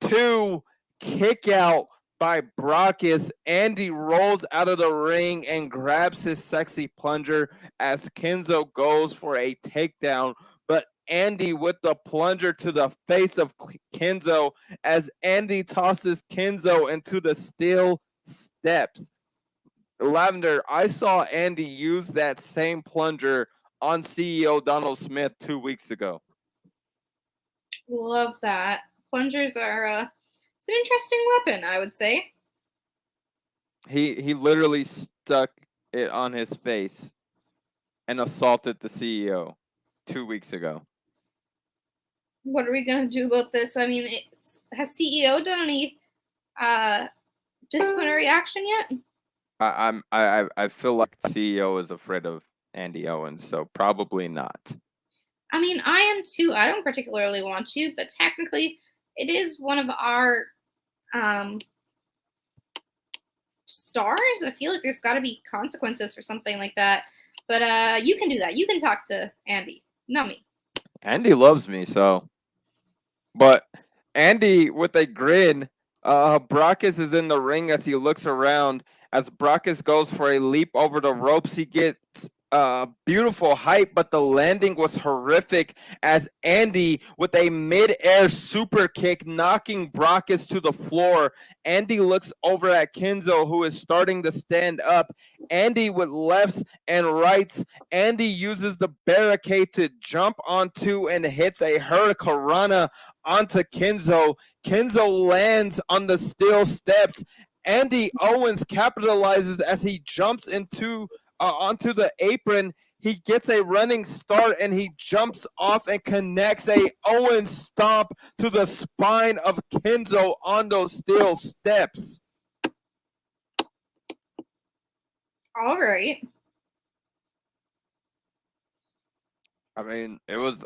2, kick out. by Brockus. Andy rolls out of the ring and grabs his sexy plunger as Kenzo goes for a takedown. But Andy with the plunger to the face of Kenzo as Andy tosses Kenzo into the steel steps. Lavender, I saw Andy use that same plunger on CEO Donald Smith 2 weeks ago. Love that. Plungers are it's an interesting weapon, I would say. He literally stuck it on his face and assaulted the CEO 2 weeks ago. What are we gonna do about this? I mean, has CEO done any disciplinary action yet? I feel like CEO is afraid of Andy Owens, so probably not. I mean, I am too. I don't particularly want to, but technically, it is one of our stars. I feel like there's got to be consequences for something like that. But you can do that. You can talk to Andy, not me. Andy loves me, so. But Andy, with a grin, Brockus is in the ring as he looks around. As Brockus goes for a leap over the ropes, he gets beautiful height, but the landing was horrific as Andy with a mid-air super kick knocking Brockus to the floor. Andy looks over at Kenzo, who is starting to stand up. Andy with lefts and rights. Andy uses the barricade to jump onto and hits a hurricanrana onto Kenzo. Kenzo lands on the steel steps. Andy Owens capitalizes as he jumps onto the apron. He gets a running start and he jumps off and connects a Owens stomp to the spine of Kenzo on those steel steps. All right. I mean, it was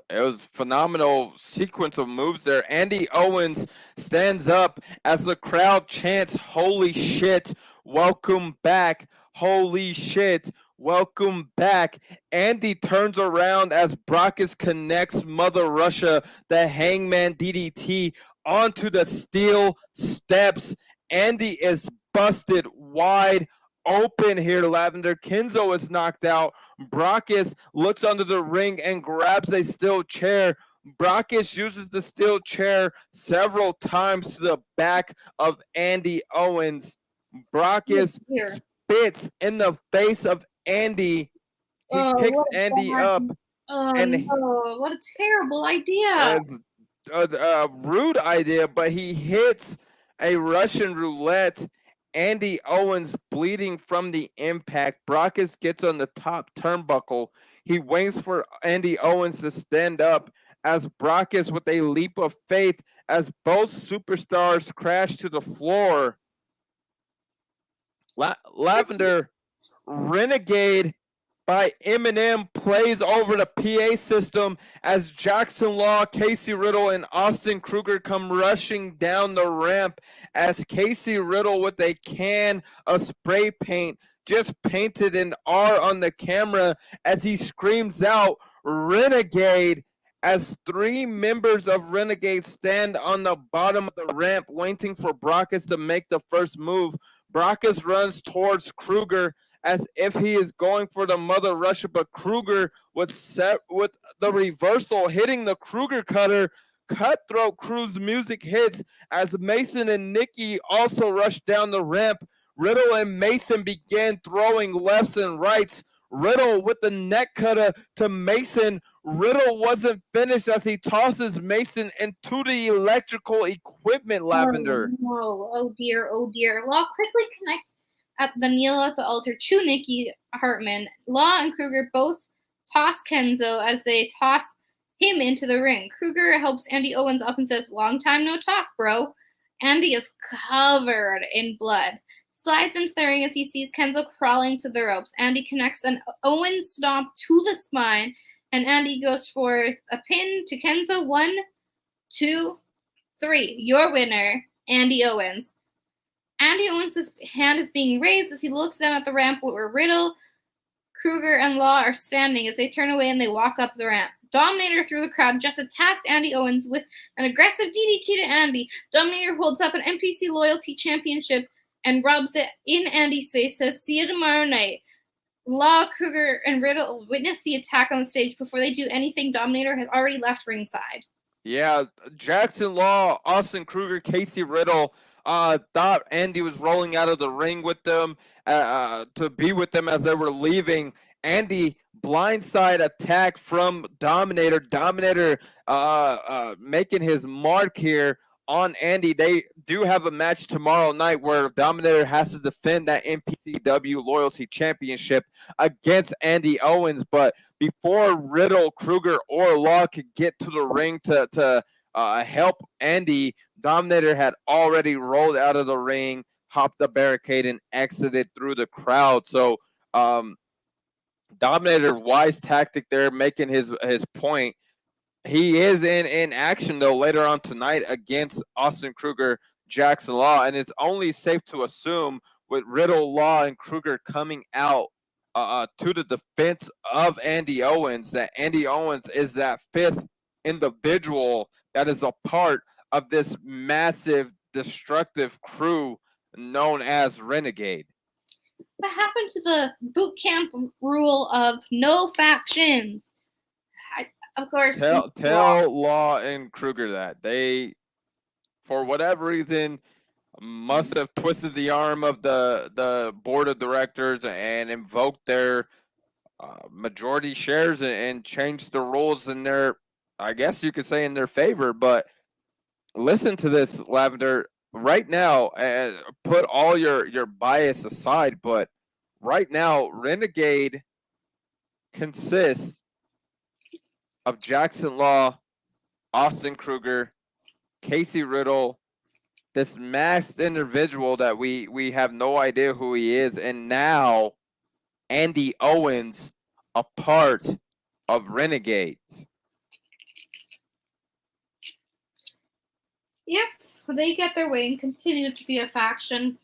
phenomenal sequence of moves there. Andy Owens stands up as the crowd chants, "Holy shit, welcome back. Holy shit, welcome back." Andy turns around as Brockus connects Mother Russia, the Hangman DDT, onto the steel steps. Andy is busted wide open here, Lavender. Kenzo is knocked out. Brockus looks under the ring and grabs a steel chair. Brockus uses the steel chair several times to the back of Andy Owens. Brockus spits in the face of Andy. He picks Andy up. No, what a terrible idea. It's a rude idea, but he hits a Russian roulette. Andy Owens bleeding from the impact. Brockus gets on the top turnbuckle. He waits for Andy Owens to stand up as Brockus with a leap of faith as both superstars crash to the floor. Lavender, Renegade by Eminem plays over the PA system as Jackson Law, Casey Riddle, and Austin Kruger come rushing down the ramp as Casey Riddle with a can of spray paint just painted an R on the camera as he screams out, "Renegade," as 3 members of Renegade stand on the bottom of the ramp waiting for Brockus to make the first move. Brockus runs towards Kruger as if he is going for the Mother Russia, but Kruger with the reversal hitting the Kruger cutter. Cutthroat Crew's music hits as Mason and Niki also rush down the ramp. Riddle and Mason began throwing lefts and rights. Riddle with the neck cutter to Mason. Riddle wasn't finished as he tosses Mason into the electrical equipment, Lavender. Oh dear. Law quickly connects at the kneel at the altar to Niki Hartman. Law and Kruger both toss Kenzo as they toss him into the ring. Kruger helps Andy Owens up and says, "Long time no talk, bro." Andy is covered in blood. Slides into the ring as he sees Kenzo crawling to the ropes. Andy connects an Owens stomp to the spine, and Andy goes for a pin to Kenzo. 1, 2, 3. Your winner, Andy Owens. Andy Owens' hand is being raised as he looks down at the ramp where Riddle, Kruger, and Law are standing as they turn away and they walk up the ramp. Dominator through the crowd just attacked Andy Owens with an aggressive DDT to Andy. Dominator holds up an NPC Loyalty Championship and rubs it in Andy's face, says, "See you tomorrow night." Law, Kruger, and Riddle witness the attack on the stage. Before they do anything, Dominator has already left ringside. Yeah, Jackson Law, Austin Kruger, Casey Riddle thought Andy was rolling out of the ring with them to be with them as they were leaving. Andy blindside attack from Dominator. Dominator making his mark here on Andy. They do have a match tomorrow night where Dominator has to defend that PCW Loyalty Championship against Andy Owens. But before Riddle, Kruger, or Law could get to the ring to help Andy, Dominator had already rolled out of the ring, hopped the barricade, and exited through the crowd. So Dominator, wise tactic there, making his point. He is in action, though, later on tonight against Austin Kruger, Jackson Law, and it's only safe to assume with Riddle, Law, and Kruger coming out to the defense of Andy Owens, that Andy Owens is that fifth individual that is a part of this massive, destructive crew known as Renegade. What happened to the boot camp rule of no factions? Of course. Tell Law and Kruger that they, for whatever reason, must have twisted the arm of the board of directors and invoked their majority shares and changed the rules in their, I guess you could say, in their favor. But listen to this, Lavender. Right now, put all your bias aside, but right now, Renegade consists of Jackson Law, Austin Kruger, Casey Riddle, this masked individual that we have no idea who he is, and now Andy Owens, a part of Renegades. If they get their way and continue to be a faction,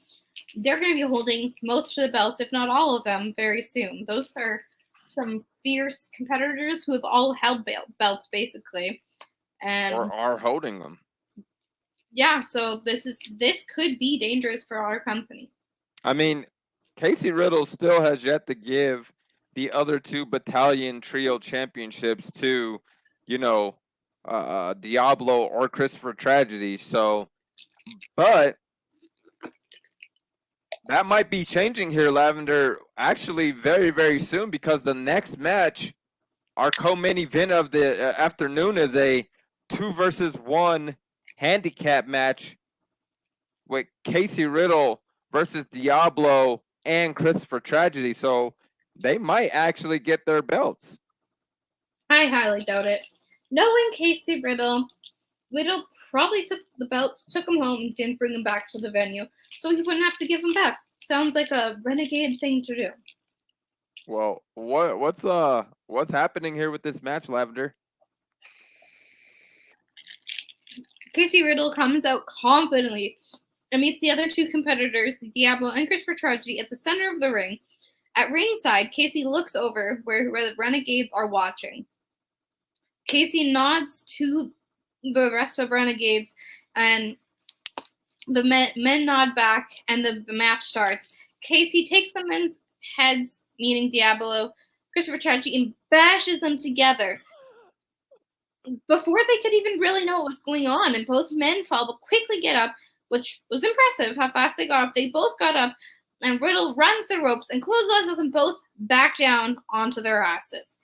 they're going to be holding most of the belts, if not all of them, very soon. Those are some fierce competitors who have all held belts, basically. And or are holding them. Yeah, so this could be dangerous for our company. I mean, Casey Riddle still has yet to give the other two battalion trio championships to, Diablo or Christopher Tragedy. So, but that might be changing here, Lavender, actually very, very soon, because the next match, our co-main event of the afternoon, is a 2-versus-1 handicap match with Casey Riddle versus Diablo and Christopher Tragedy. So they might actually get their belts. I highly doubt it. Knowing Casey Riddle probably took the belts, took them home, and didn't bring them back to the venue, so he wouldn't have to give them back. Sounds like a Renegade thing to do. Well, what's happening here with this match, Lavender? Casey Riddle comes out confidently and meets the other two competitors, Diablo and Christopher Tragedy, at the center of the ring. At ringside, Casey looks over where the Renegades are watching. Casey nods to the rest of Renegades, and the men nod back, and the match starts. Casey takes the men's heads, meaning Diablo, Christopher Tragedy, and bashes them together before they could even really know what was going on, and both men fall but quickly get up, which was impressive how fast they got up. They both got up, and Riddle runs the ropes and clotheslines them both back down onto their asses.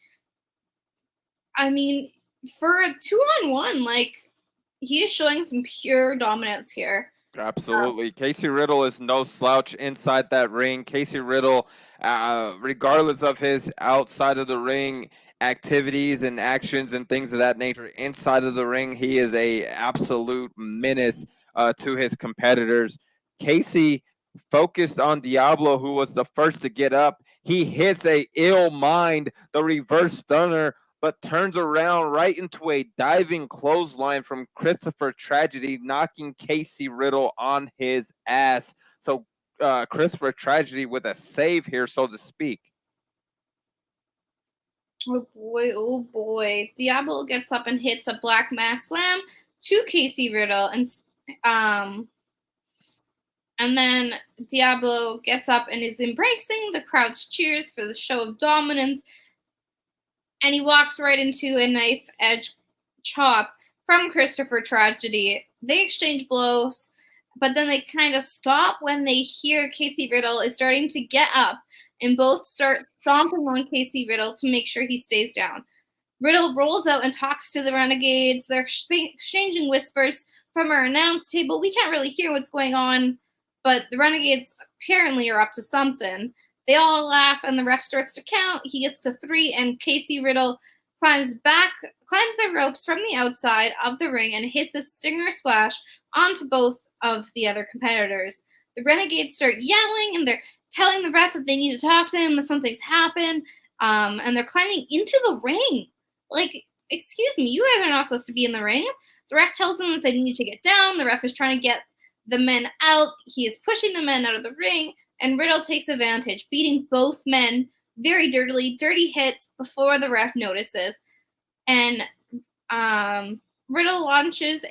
I mean, for a 2-on-1, he is showing some pure dominance here. Absolutely. Casey Riddle is no slouch inside that ring. Casey Riddle, regardless of his outside of the ring activities and actions and things of that nature, inside of the ring, he is a absolute menace to his competitors. Casey focused on Diablo, who was the first to get up. He hits a ill mind, the reverse stunner, but turns around right into a diving clothesline from Christopher Tragedy, knocking Casey Riddle on his ass. So Christopher Tragedy with a save here, so to speak. Oh boy. Diablo gets up and hits a black mass slam to Casey Riddle, and then Diablo gets up and is embracing the crowd's cheers for the show of dominance, and he walks right into a knife edge chop from Christopher Tragedy. They exchange blows, but then they kind of stop when they hear Casey Riddle is starting to get up, and both start stomping on Casey Riddle to make sure he stays down. Riddle rolls out and talks to the Renegades. They're exchanging whispers from our announce table. We can't really hear what's going on, but the Renegades apparently are up to something. They all laugh, and the ref starts to count. He gets to 3, and Casey Riddle climbs the ropes from the outside of the ring and hits a stinger splash onto both of the other competitors. The Renegades start yelling, and they're telling the ref that they need to talk to him, that something's happened, and they're climbing into the ring. Like, excuse me, you guys are not supposed to be in the ring. The ref tells them that they need to get down. The ref is trying to get the men out. He is pushing the men out of the ring, and Riddle takes advantage, beating both men very dirty hits before the ref notices. And Riddle launches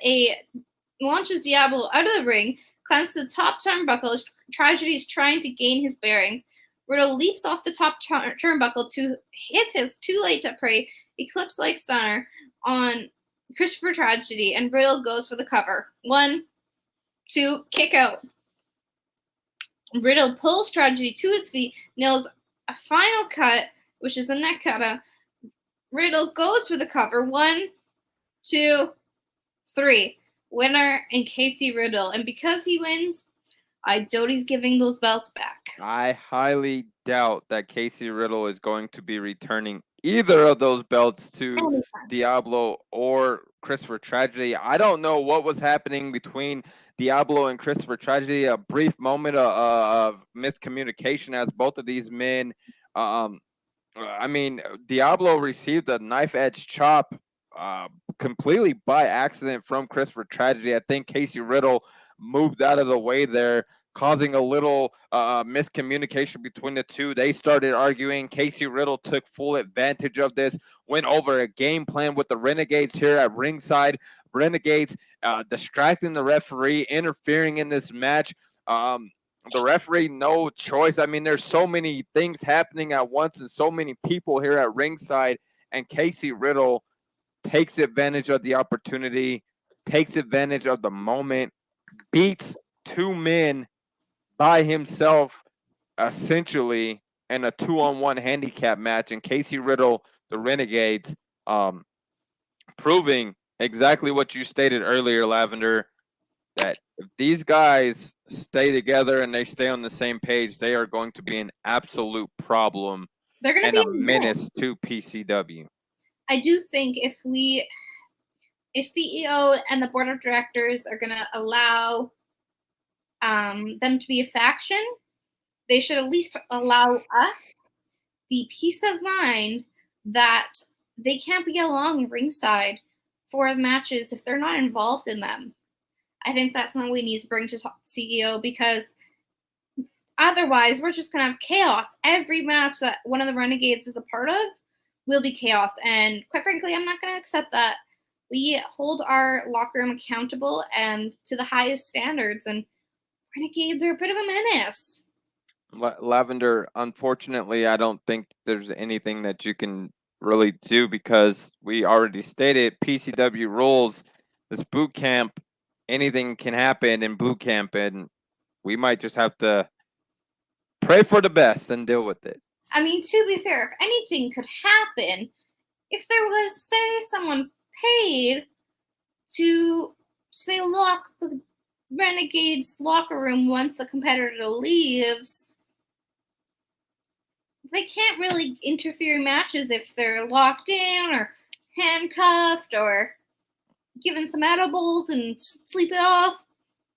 Diablo out of the ring, climbs to the top turnbuckle as Tragedy is trying to gain his bearings. Riddle leaps off the top turnbuckle hits his too late to pray eclipse-like stunner on Christopher Tragedy, and Riddle goes for the cover. 1, 2, kick out. Riddle pulls Tragedy to his feet, nails a final cut, which is a neck cutter. Riddle goes for the cover. 1, 2, 3. Winner in Casey Riddle. And because he wins, I doubt he's giving those belts back. I highly doubt that Casey Riddle is going to be returning either of those belts to Diablo or Christopher Tragedy. I don't know what was happening between Diablo and Christopher Tragedy. A brief moment of miscommunication as both of these men. I mean, Diablo received a knife edge chop completely by accident from Christopher Tragedy. I think Casey Riddle moved out of the way there, causing a little miscommunication between the two. They started arguing. Casey Riddle took full advantage of this, went over a game plan with the Renegades here at ringside. Renegades distracting the referee, interfering in this match. The referee, no choice. I mean, there's so many things happening at once and so many people here at ringside, and Casey Riddle takes advantage of the opportunity, takes advantage of the moment, beats 2 men by himself, essentially, in a 2-on-1 handicap match. And Casey Riddle, the Renegades, proving exactly what you stated earlier, Lavender, that if these guys stay together and they stay on the same page, they are going to be an absolute problem and a menace to PCW. I do think if CEO and the board of directors are going to allow them to be a faction, they should at least allow us the peace of mind that they can't be along ringside for matches if they're not involved in them. I think that's something we need to bring to CEO, because otherwise we're just going to have chaos. Every match that one of the Renegades is a part of will be chaos. And quite frankly, I'm not going to accept that. We hold our locker room accountable and to the highest standards, and Renegades are a bit of a menace. Lavender, unfortunately, I don't think there's anything that you can really do, because we already stated PCW rules. This boot camp, anything can happen in boot camp, and we might just have to pray for the best and deal with it. I mean, to be fair, if anything could happen, if there was, say, someone paid to, say, lock the Renegades locker room once the competitor leaves, they can't really interfere in matches if they're locked in or handcuffed or given some edibles and sleep it off.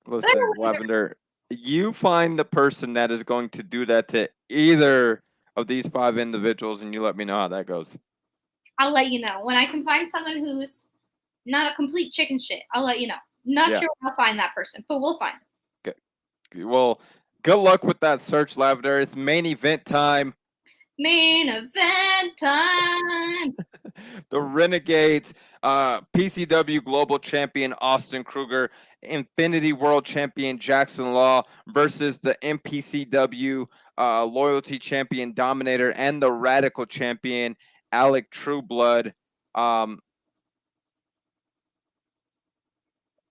Listen, Lavender, you find the person that is going to do that to either of these 5 individuals, and you let me know how that goes. I'll let you know. When I can find someone who's not a complete chicken shit, I'll let you know. Not sure I'll find that person, but we'll find them. Well, good luck with that search, Lavender. It's main event time. Main event time. The Renegades, PCW Global Champion Austin Kruger, Infinity World Champion Jackson Law versus the MPCW Loyalty Champion Dominator and the Radical Champion Alec Trueblood.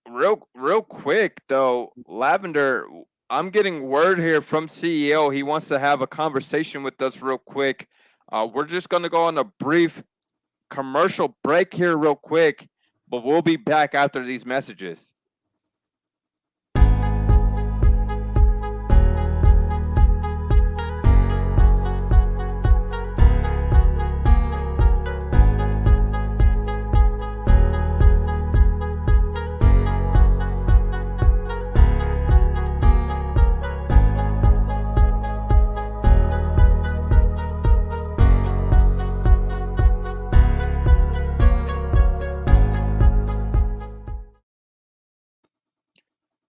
Real quick though, Lavender, I'm getting word here from CEO. He wants to have a conversation with us real quick. We're just going to go on a brief commercial break here real quick, but we'll be back after these messages.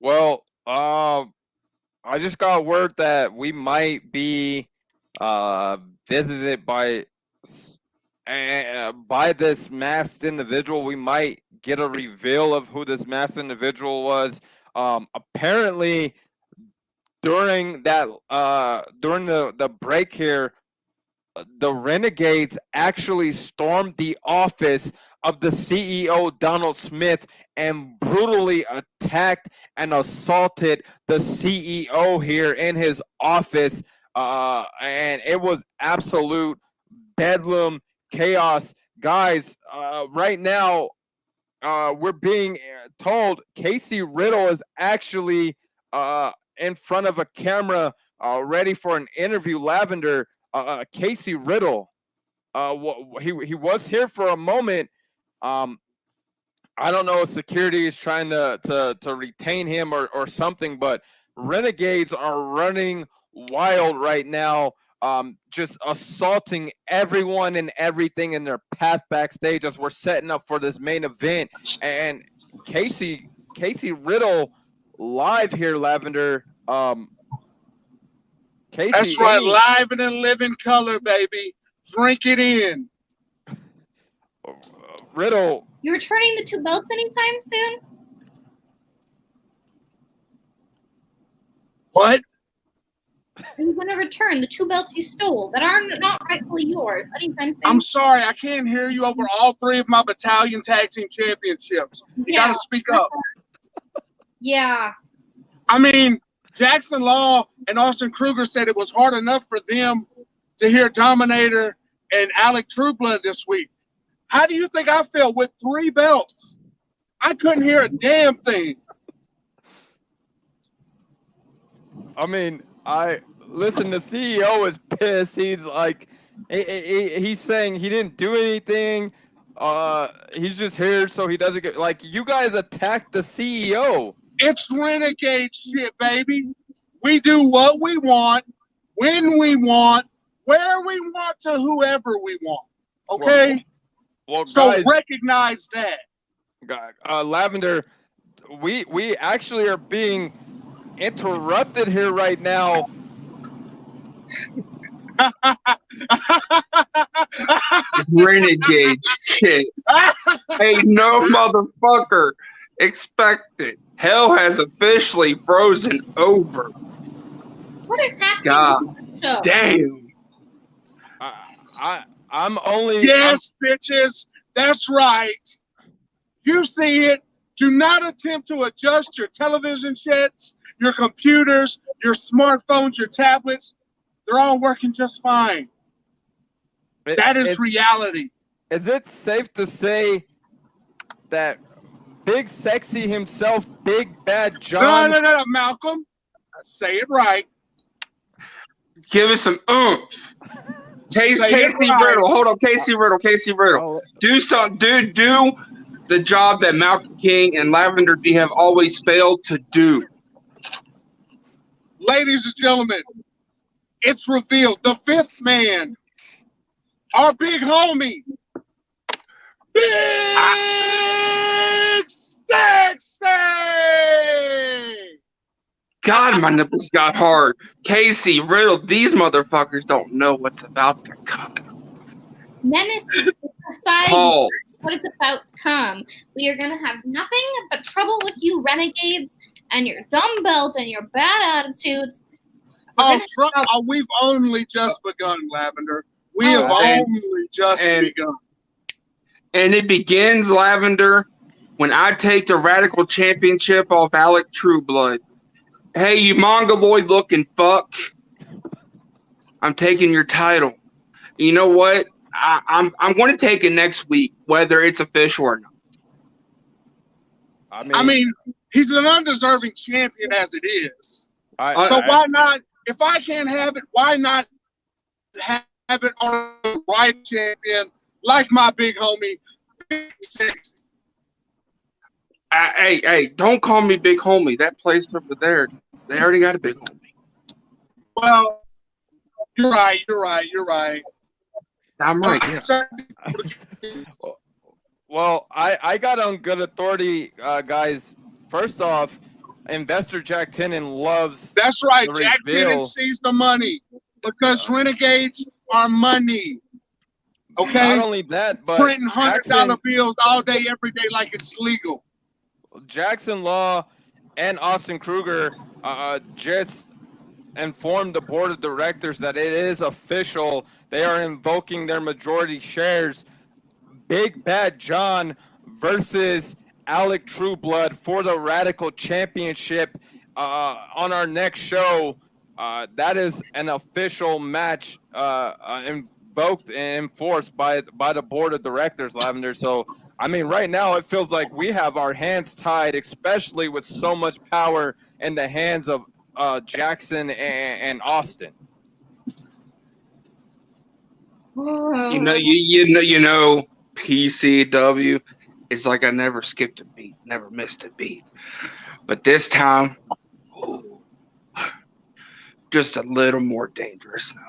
Well, I just got word that we might be visited by this masked individual. We might get a reveal of who this masked individual was. Apparently, during the break here, the Renegades actually stormed the office of the CEO, Donald Smith, and brutally attacked and assaulted the CEO here in his office. And it was absolute bedlam, chaos. Guys, right now, we're being told Casey Riddle is actually in front of a camera ready for an interview. Lavender, Casey Riddle, he was here for a moment. I don't know if security is trying to retain him or something, but Renegades are running wild right now, just assaulting everyone and everything in their path backstage as we're setting up for this main event. And Casey Riddle live here, Lavender. Casey, that's right, live and in living color, baby. Drink it in. Riddle. You returning the 2 belts anytime soon? What? Are you going to return the 2 belts you stole that are not rightfully yours anytime soon? I'm sorry, I can't hear you over all 3 of my battalion tag team championships. You gotta speak up. Yeah. I mean, Jackson Law and Austin Kruger said it was hard enough for them to hear Dominator and Alec Trueblood this week. How do you think I felt with 3 belts? I couldn't hear a damn thing. I mean, listen, the CEO is pissed. He's like, he's saying he didn't do anything. He's just here so he doesn't get, like, you guys attacked the CEO. It's renegade shit, baby. We do what we want, when we want, where we want, to whoever we want. Okay? Well, so guys, recognize that. Lavender, we actually are being interrupted here right now. Renegade shit. Hey, no motherfucker expected. Hell has officially frozen over. What is happening? God damn. I'm only. Yes, bitches. That's right. You see it. Do not attempt to adjust your television sets, your computers, your smartphones, your tablets. They're all working just fine. That is reality. Is it safe to say that Big Sexy himself, Big Bad John? No, Malcolm. Say it right. Give it some oomph. Casey Riddle. Hold on, Casey Riddle. Do the job that Malcolm King and Lavender D have always failed to do. Ladies and gentlemen, it's revealed. The 5th man, our big homie, Big Sexy. God, my nipples got hard. Casey, Riddle, these motherfuckers don't know what's about to come. Menace is beside Halt. what is about to come. We are going to have nothing but trouble with you renegades and your dumb belts and your bad attitudes. We've only just begun, Lavender. We have only just begun. And it begins, Lavender, when I take the Radical Championship off Alec Trueblood. Hey, you mongoloid looking fuck. I'm taking your title. You know what? I'm going to take it next week, whether it's official or not. I mean, he's an undeserving champion as it is. Why not? If I can't have it, why not have it on the right champion like my big homie, Big Six? Hey, don't call me big homie. That place over there, they already got a big homie. Well, you're right. I'm right, yeah. Well, I got on good authority, guys. First off, Investor Jack Tennant loves. That's right. Jack Tennant sees the money because Renegades are money. Okay. Not only that, but printing $100 bills all day, every day, like it's legal. Jackson Law and Austin Kruger just informed the board of directors that it is official. They are invoking their majority shares. Big Bad John versus Alec Trueblood for the Radical Championship on our next show. That is an official match invoked and enforced by the board of directors, Lavender. So, I mean, right now it feels like we have our hands tied, especially with so much power in the hands of Jackson and Austin. You know, PCW is like I never skipped a beat, never missed a beat. But this time, just a little more dangerous now.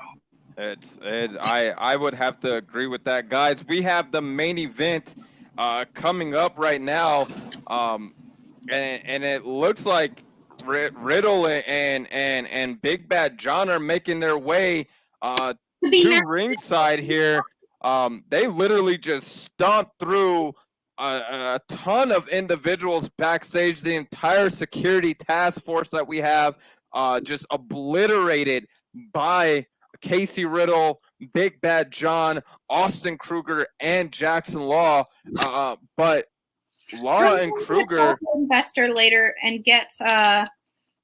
I would have to agree with that, guys. We have the main event coming up right now, and it looks like Riddle and Big Bad John are making their way to ringside here. They literally just stomped through a ton of individuals backstage. The entire security task force that we have just obliterated by Casey Riddle, Big Bad John, Austin Kruger, and Jackson Law. But Law and Kruger investor later and get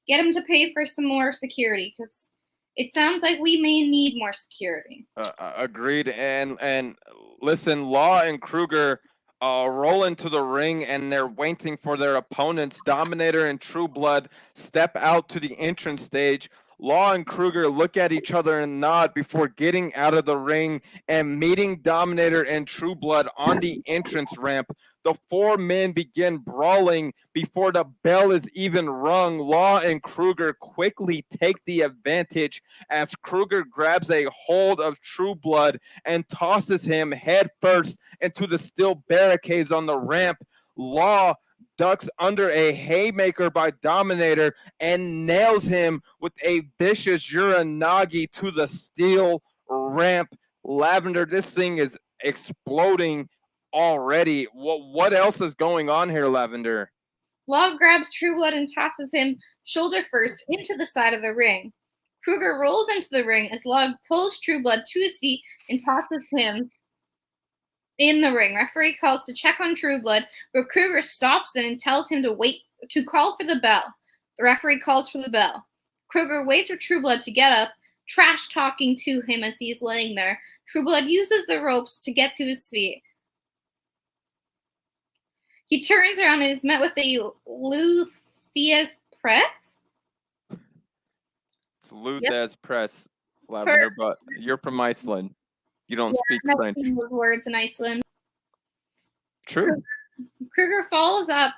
him to pay for some more security, because it sounds like we may need more security. Agreed. And listen, Law and Kruger roll into the ring, and they're waiting for their opponents. Dominator and Trueblood step out to the entrance stage. Law and Kruger look at each other and nod before getting out of the ring and meeting Dominator and Trueblood on the entrance ramp. The four men begin brawling before the bell is even rung. Law and Kruger quickly take the advantage as Kruger grabs a hold of Trueblood and tosses him head first into the steel barricades on the ramp. Law ducks under a haymaker by Dominator and nails him with a vicious Uranagi to the steel ramp. Lavender, this thing is exploding already. What else is going on here, Lavender? Law grabs Trueblood and tosses him shoulder first into the side of the ring. Kruger rolls into the ring as Law pulls Trueblood to his feet and tosses him in the ring. Referee calls to check on Trueblood, but Kruger stops and tells him to wait to call for the bell. The referee calls for the bell. Kruger waits for Trueblood to get up, trash talking to him as he's laying there. Trueblood uses the ropes to get to his feet. He turns around and is met with a Luthia's press. It's Luthia's press, Lavender, but you're from Iceland. You don't speak French. Those words in Iceland. True. Kruger follows up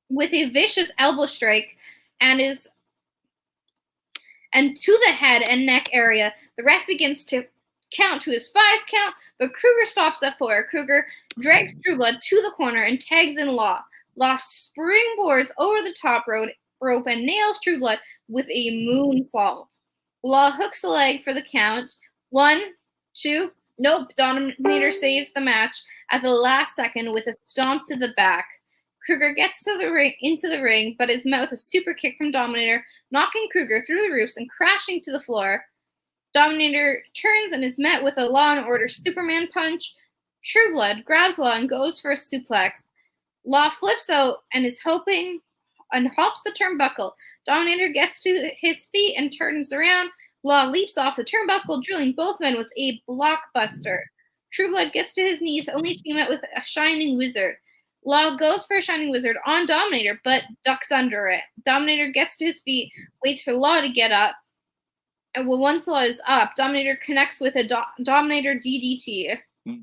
with a vicious elbow strike and to the head and neck area. The ref begins to count to his 5 count, but Kruger stops at 4. Kruger drags Trueblood to the corner and tags in Law. Law springboards over the top rope rope and nails True Blood with a moonsault. Law hooks a leg for the count. 1, 2, nope. Dominator saves the match at the last second with a stomp to the back. Kruger gets into the ring, but is met with a super kick from Dominator, knocking Kruger through the roofs and crashing to the floor. Dominator turns and is met with a Law and Order Superman punch. True Blood grabs Law and goes for a suplex. Law flips out and is hoping and hops the turnbuckle. Dominator gets to his feet and turns around. Law leaps off the turnbuckle, drilling both men with a blockbuster. True Blood gets to his knees, only to be met with a Shining Wizard. Law goes for a Shining Wizard on Dominator, but ducks under it. Dominator gets to his feet, waits for Law to get up. And once Law is up, Dominator connects with a Dominator DDT.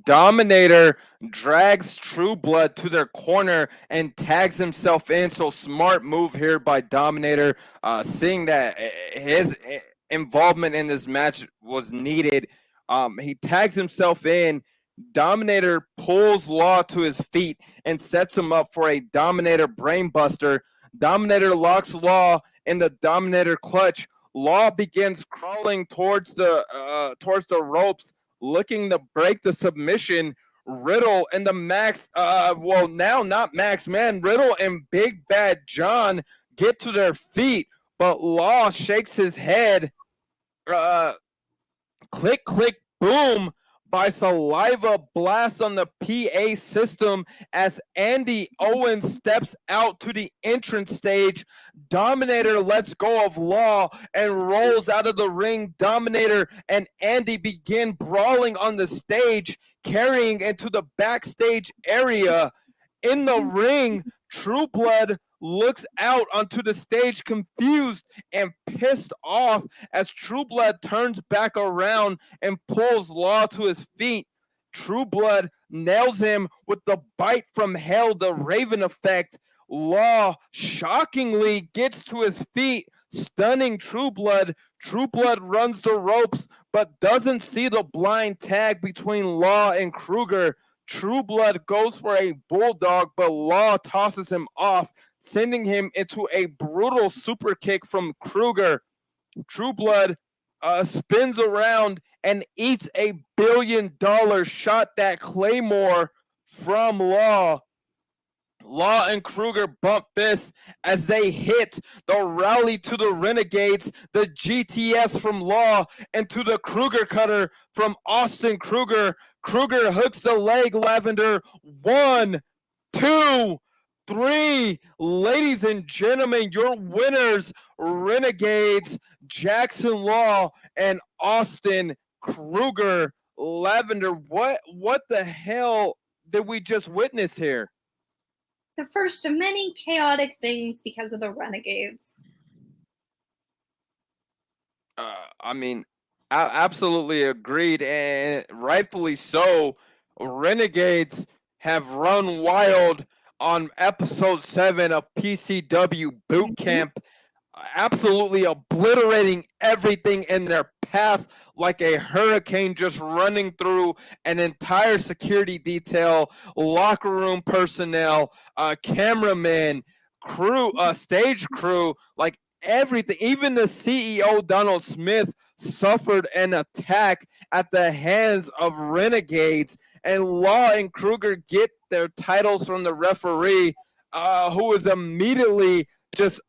Dominator drags True Blood to their corner and tags himself in. So smart move here by Dominator, seeing that his involvement in this match was needed. He tags himself in. Dominator pulls Law to his feet and sets him up for a Dominator brainbuster. Dominator locks Law in the Dominator clutch. Law begins crawling towards the ropes, looking to break the submission. Riddle and the Max, now not Max, man. Riddle and Big Bad John get to their feet, but Law shakes his head. Click, click, boom, by Saliva blast on the PA system as Andy Owens steps out to the entrance stage. Dominator lets go of Law and rolls out of the ring. Dominator and Andy begin brawling on the stage, carrying into the backstage area. In the ring, True Blood looks out onto the stage confused and pissed off as True Blood turns back around and pulls Law to his feet. True Blood nails him with the bite from hell, the Raven effect. Law shockingly gets to his feet, stunning True Blood. True Blood runs the ropes but doesn't see the blind tag between Law and Kruger. True Blood goes for a bulldog, but Law tosses him off, sending him into a brutal super kick from Kruger. True Blood spins around and eats a $1 billion shot that Claymore from Law. Law and Kruger bump fists as they hit the rally to the Renegades, the GTS from Law, and to the Kruger cutter from Austin Kruger. Kruger hooks the leg, Lavender. 1, 2, 3. Ladies and gentlemen, your winners, Renegades, Jackson Law, and Austin Kruger. Lavender, what the hell did we just witness here? The first of many chaotic things because of the Renegades. Absolutely agreed, and rightfully so. Renegades have run wild on episode 7 of PCW Boot Camp, absolutely obliterating everything in their path like a hurricane, just running through an entire security detail, locker room personnel, cameramen, crew, stage crew, like everything. Even the CEO, Donald Smith, suffered an attack at the hands of Renegades, and Law and Kruger get their titles from the referee, who is immediately just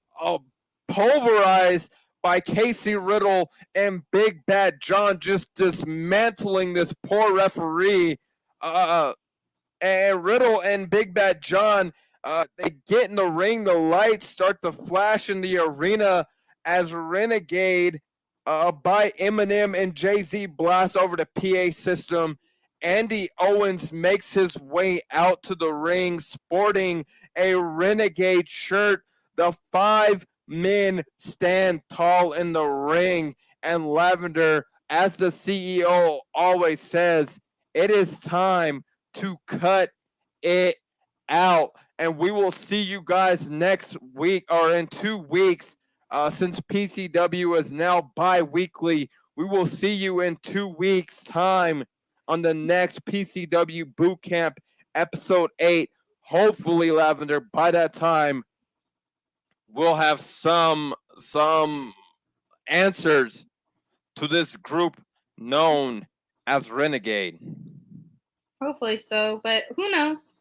pulverized by Casey Riddle and Big Bad John, just dismantling this poor referee. And Riddle and Big Bad John, they get in the ring. The lights start to flash in the arena as Renegade by Eminem and Jay-Z blast over the PA system. Andy Owens makes his way out to the ring sporting a Renegade shirt. The 5 men stand tall in the ring, and Lavender, as the CEO always says, it is time to cut it out. And we will see you guys next week, or in 2 weeks, since PCW is now bi-weekly. We will see you in 2 weeks' time on the next PCW Boot Camp, episode 8. Hopefully, Lavender, by that time, we'll have some answers to this group known as Renegade. Hopefully so, but who knows?